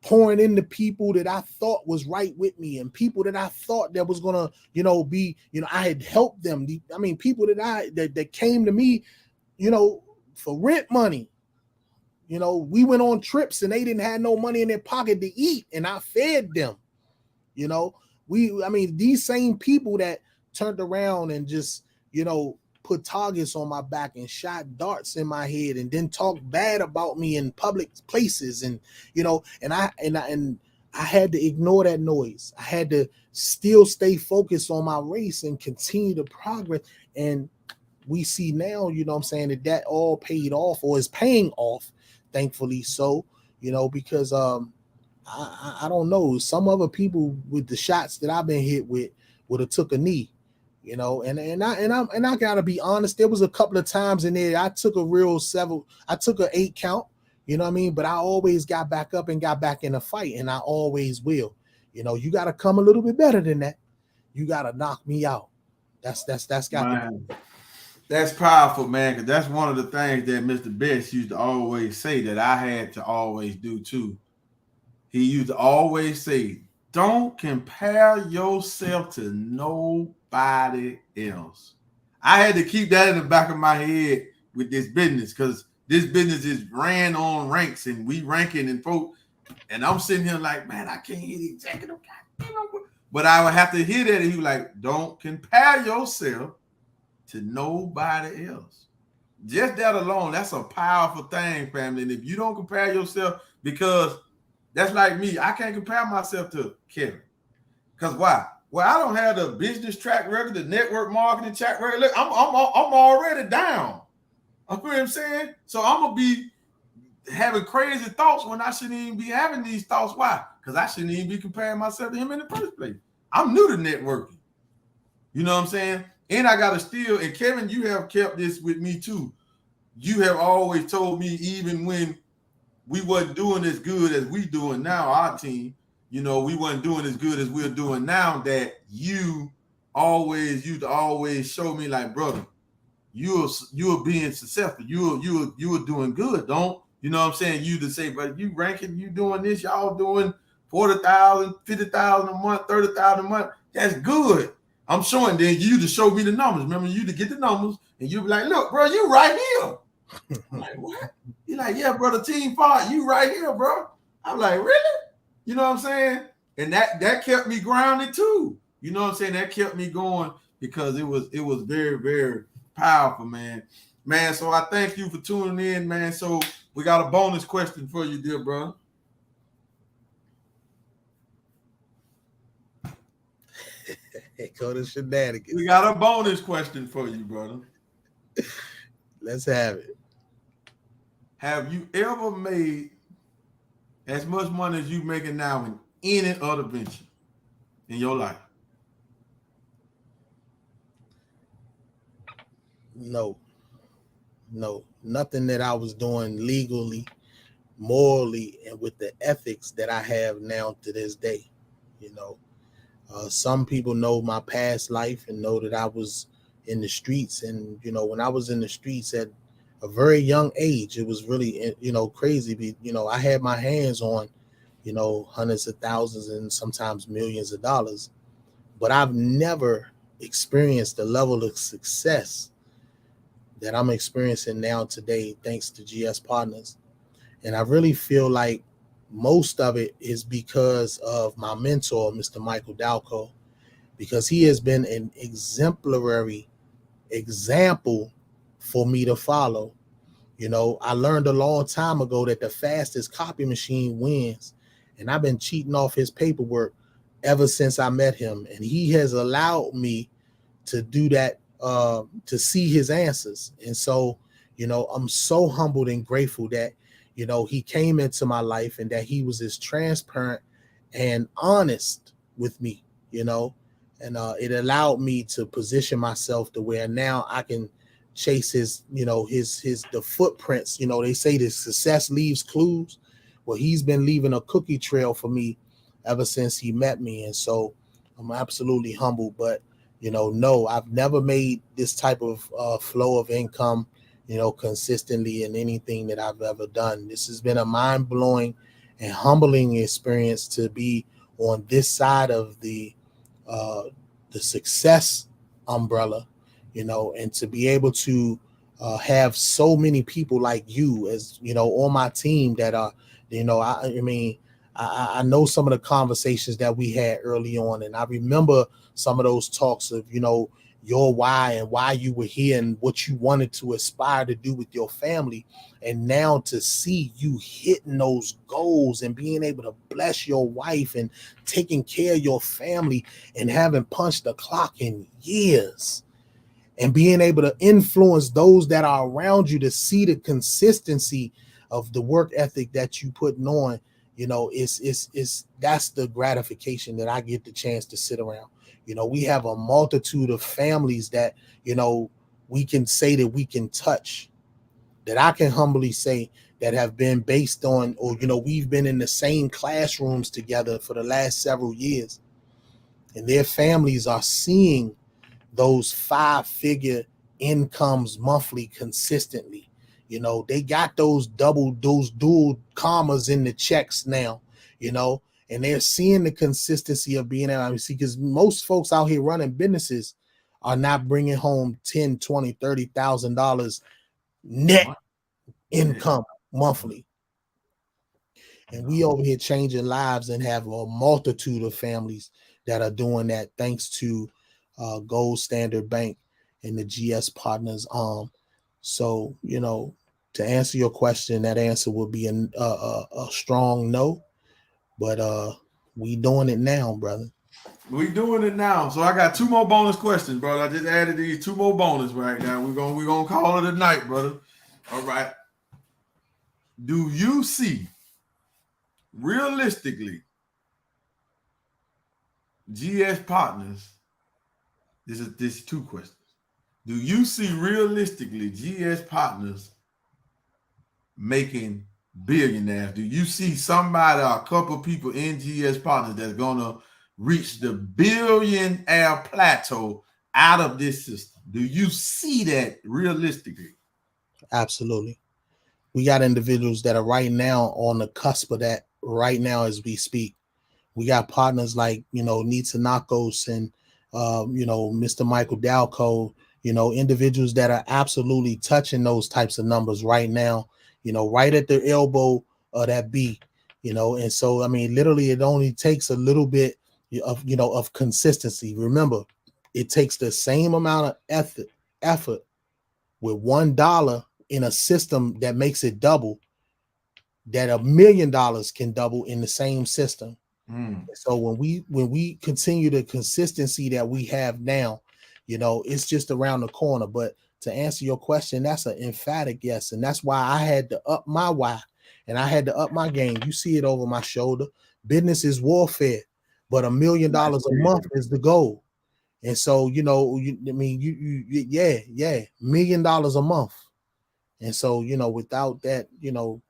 pouring into people that I thought was right with me and people that I thought that was going to, you know, be, you know, I had helped them. I mean, people that came to me, you know, for rent money. You know, we went on trips and they didn't have no money in their pocket to eat, and I fed them. You know, I mean, these same people that turned around and just, you know, put targets on my back and shot darts in my head and then talk bad about me in public places. And, you know, and I had to ignore that noise. I had to still stay focused on my race and continue to progress. And we see now, you know what I'm saying, that all paid off, or is paying off, thankfully. So, you know, because I don't know, some other people with the shots that I've been hit with would have took a knee. You know, and I gotta be honest. There was a couple of times in there I took an 8 count. You know what I mean? But I always got back up and got back in the fight, and I always will. You know, you gotta come a little bit better than that. You gotta knock me out. That's got to be. That's powerful, man. Because that's one of the things that Mr. Best used to always say that I had to always do too. He used to always say, "Don't compare yourself to nobody else." I had to keep that in the back of my head with this business, because this business is ran on ranks and we ranking and folk. And I'm sitting here like, man, I can't hear the executive. But I would have to hear that. And he was like, don't compare yourself to nobody else. Just that alone, that's a powerful thing, family. And if you don't compare yourself, because that's like me, I can't compare myself to Kevin. Because why? Well, I don't have the business track record, the network marketing track record. Look, I'm already down. You know what I'm saying? So I'm gonna be having crazy thoughts when I shouldn't even be having these thoughts. Why? Because I shouldn't even be comparing myself to him in the first place. I'm new to networking. You know what I'm saying? And I gotta still, and Kevin, you have kept this with me too. You have always told me, even when we wasn't doing as good as we doing now, our team, you know, we wasn't doing as good as we're doing now, that you used to always show me like, brother, you're being successful. You're doing good. Don't, you know what I'm saying? You to say, but you ranking, you doing this, y'all doing 40,000, 50,000 a month, 30,000 a month. That's good. I'm showing then you to show me the numbers. Remember, you to get the numbers, and you be like, look, bro, you right here. I'm like, what? You're like, yeah, brother, team fight, you right here, bro. I'm like, really? You know what I'm saying? And that kept me grounded too. You know what I'm saying? That kept me going, because it was very, very powerful, man. Man, so I thank you for tuning in, man. So we got a bonus question for you, dear brother. Go to shenanigans. We got a bonus question for you, brother. Let's have it. Have you ever made as much money as you making now in any other venture in your life? No, nothing that I was doing legally, morally, and with the ethics that I have now to this day. You know, some people know my past life and know that I was in the streets. And, you know, when I was in the streets at a very young age, it was really, you know, crazy. You know, I had my hands on, you know, hundreds of thousands and sometimes millions of dollars, but I've never experienced the level of success that I'm experiencing now today, thanks to GS Partners. And I really feel like most of it is because of my mentor, Mr. Michael Dalco, because he has been an exemplary example for me to follow. You know, I learned a long time ago that the fastest copy machine wins. And I've been cheating off his paperwork ever since I met him. And he has allowed me to do that, to see his answers. And so, you know, I'm so humbled and grateful that, you know, he came into my life and that he was as transparent and honest with me, you know, and it allowed me to position myself to where now I can chase his, you know, the footprints. You know, they say that success leaves clues. Well, he's been leaving a cookie trail for me ever since he met me. And so I'm absolutely humbled. But, you know, no, I've never made this type of flow of income, you know, consistently in anything that I've ever done. This has been a mind-blowing and humbling experience to be on this side of the success umbrella, you know, and to be able to have so many people like you, as you know, on my team that are, you know, I mean, I know some of the conversations that we had early on, and I remember some of those talks of, you know, your why and why you were here and what you wanted to aspire to do with your family. And now to see you hitting those goals and being able to bless your wife and taking care of your family and having punched the clock in years and being able to influence those that are around you to see the consistency of the work ethic that you putting on, you know, it's that's the gratification that I get the chance to sit around. You know, we have a multitude of families that, you know, we can say that we can touch, that I can humbly say that have been based on, or, you know, we've been in the same classrooms together for the last several years, and their families are seeing those 5-figure incomes monthly consistently. You know, they got those dual commas in the checks now, you know, and they're seeing the consistency of being able to see, because most folks out here running businesses are not bringing home $10, $20, $30,000 net income monthly. And we over here changing lives and have a multitude of families that are doing that thanks to Gold Standard Bank and the GS Partners arm. So, you know, to answer your question, that answer would be a strong no, but we doing it now, brother. We doing it now. So I got 2 more bonus questions, brother. I just added these 2 more bonus right now. We're gonna call it a night, brother. All right. Do you see realistically GS Partners? This is 2 questions. Do you see realistically GS Partners making billionaires? Do you see somebody or a couple of people in GS Partners that's gonna reach the billionaire plateau out of this system? Do you see that realistically? Absolutely. We got individuals that are right now on the cusp of that right now as we speak. We got partners like, you know, Nitsa Nakos and, you know, Mr. Michael Dalco, you know, individuals that are absolutely touching those types of numbers right now, you know, right at the elbow of that B, you know. And so, I mean, literally it only takes a little bit of, you know, of consistency. Remember, it takes the same amount of effort with $1 in a system that makes it double, that $1 million can double in the same system. So when we continue the consistency that we have now, you know, it's just around the corner. But to answer your question, that's an emphatic yes. And that's why I had to up my why and I had to up my game. You see it over my shoulder. Business is warfare, but $1 million a month is the goal. And so, you know, yeah, $1 million a month. And so, you know, without that, you know,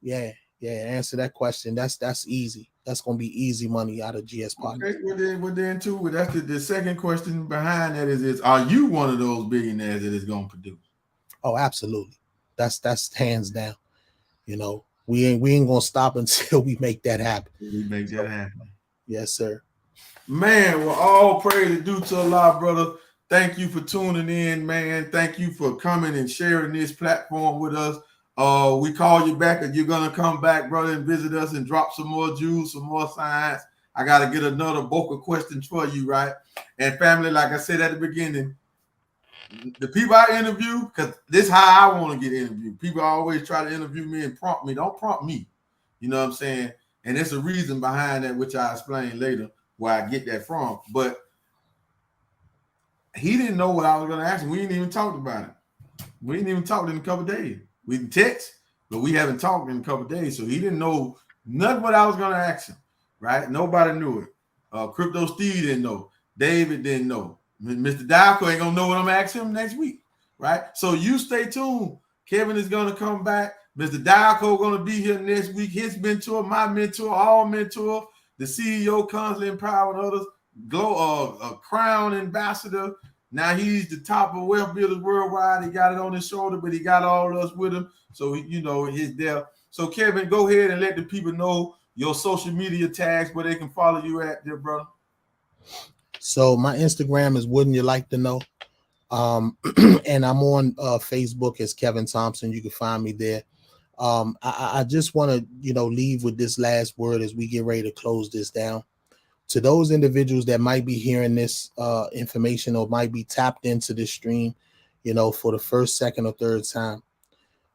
answer that question. That's easy. That's gonna be easy money out of GS pockets. Okay, well then too. That's the second question behind that is are you one of those billionaires that is gonna produce? Oh, absolutely. That's hands down. You know, we ain't gonna stop until we make that happen. We make that happen. Yes, sir. Man, well, all praise is due to Allah, brother. Thank you for tuning in, man. Thank you for coming and sharing this platform with us. We call you back, and you're gonna come back, brother, and visit us and drop some more jewels, some more science. I gotta get another bulk of questions for you, right? And family, like I said at the beginning, the people I interview, because this is how I want to get interviewed. People always try to interview me and prompt me. Don't prompt me. You know what I'm saying? And there's a reason behind that, which I explain later, where I get that from. But he didn't know what I was going to ask him. We didn't even talk about it. We didn't even talk in a couple of days. We can text, but we haven't talked in a couple of days. So he didn't know nothing what I was going to ask him, right? Nobody knew it. Crypto Steve didn't know. David didn't know. Mr. Diaco ain't going to know what I'm going to ask him next week, right? So you stay tuned. Kevin is going to come back. Mr. Diaco going to be here next week. His mentor, my mentor, all mentor, the CEO, constantly empowering others, Crown Ambassador. Now he's the top of Wealth Builders Worldwide. He got it on his shoulder, but he got all of us with him. So, you know, he's there. So, Kevin, go ahead and let the people know your social media tags where they can follow you at, dear brother. So my Instagram is Wouldn't You Like to Know? And I'm on Facebook as Kevin Thompson. You can find me there. I just want to, you know, leave with this last word as we get ready to close this down. To those individuals that might be hearing this information or might be tapped into this stream, you know, for the first, second, or third time,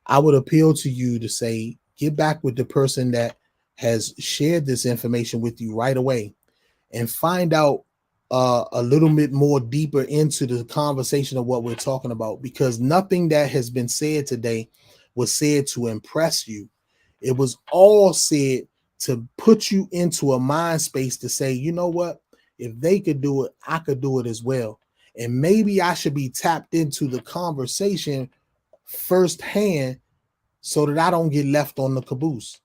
I would appeal to you to say, get back with the person that has shared this information with you right away and find out a little bit more deeper into the conversation of what we're talking about, because nothing that has been said today was said to impress you. It was all said to put you into a mind space to say, you know what, if they could do it, I could do it as well. And maybe I should be tapped into the conversation firsthand so that I don't get left on the caboose.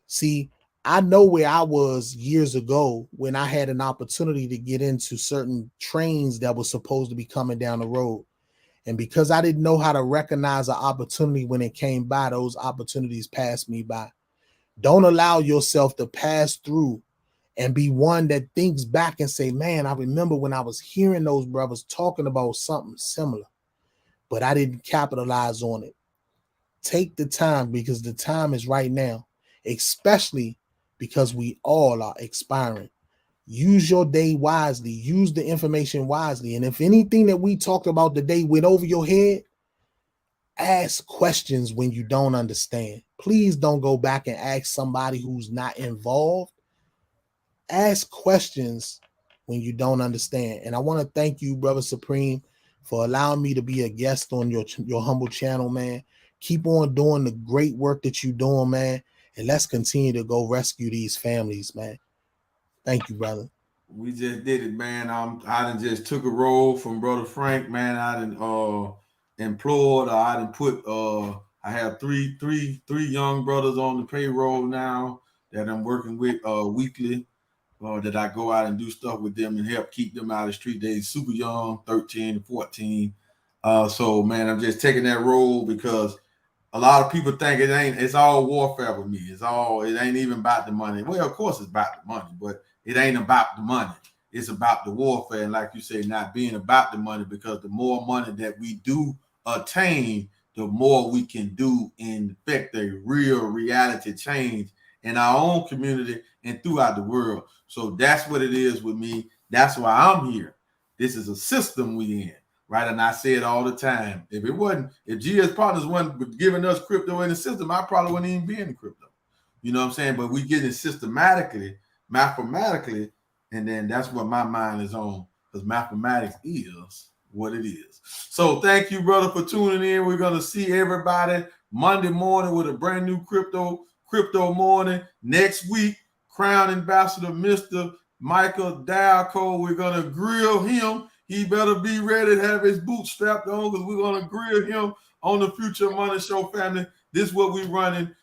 See, I know where I was years ago when I had an opportunity to get into certain trains that were supposed to be coming down the road. And because I didn't know how to recognize an opportunity when it came by, those opportunities passed me by. Don't allow yourself to pass through and be one that thinks back and say, man, I remember when I was hearing those brothers talking about something similar, but I didn't capitalize on it. Take the time, because the time is right now, especially because we all are expiring. Use your day wisely. Use the information wisely. And if anything that we talked about today went over your head, ask questions when you don't understand. Please don't go back and ask somebody who's not involved. Ask questions when you don't understand. And I want to thank you, Brother Supreme, for allowing me to be a guest on your humble channel, man. Keep on doing the great work that you're doing, man. And let's continue to go rescue these families, man. Thank you, brother. We just did it, man. I done just took a role from Brother Frank, man. I done employed, or I done put I have three young brothers on the payroll now that I'm working with weekly, that I go out and do stuff with them and help keep them out of the street. They super young, 13 and 14. So man, I'm just taking that role because a lot of people think it's all warfare with me. It ain't even about the money. Well, of course it's about the money, but it ain't about the money. It's about the warfare. And like you say, not being about the money, because the more money that we do attain, the more we can do and affect a real reality change in our own community and throughout the world. So that's what it is with me. That's why I'm here. This is a system we in. Right. And I say it all the time. If GS Partners wasn't giving us crypto in the system, I probably wouldn't even be in the crypto. You know what I'm saying? But we get it systematically, mathematically, and then that's what my mind is on, because mathematics is what it is. So thank you, brother, for tuning in. We're going to see everybody Monday morning with a brand new crypto morning. Next week, Crown Ambassador Mr. Michael Diaco, we're going to grill him. he better be ready to have his boots strapped on because we're going to grill him on the Future Money Show, family. This is what we're running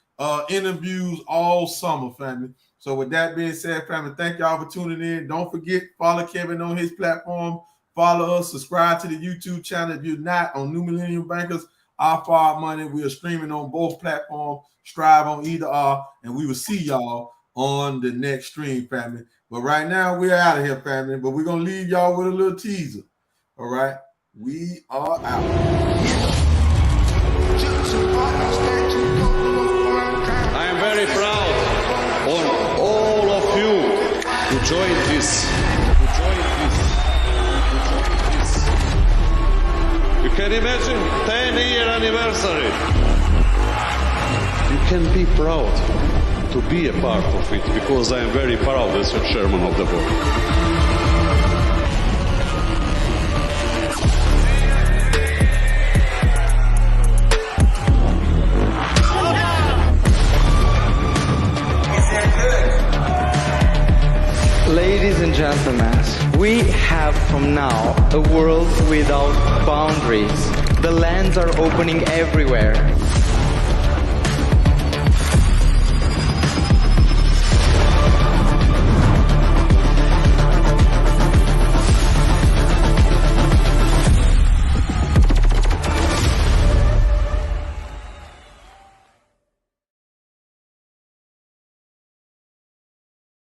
interviews all summer, family. So with that being said, family, thank y'all for tuning in. Don't forget, follow Kevin on his platform. Follow us, subscribe to the YouTube channel. If you're not on New Millennium Bankers, Our Far Money, we are streaming on both platforms. Strive on either or, and we will see y'all on the next stream, family. But right now, we're out of here, family. But we're going to leave y'all with a little teaser. All right? We are out. I am very proud on all of you who joined this. You can imagine 10-year anniversary. You can be proud to be a part of it because I am very proud as a chairman of the board. Ladies and gentlemen, we have from now a world without boundaries. The lands are opening everywhere.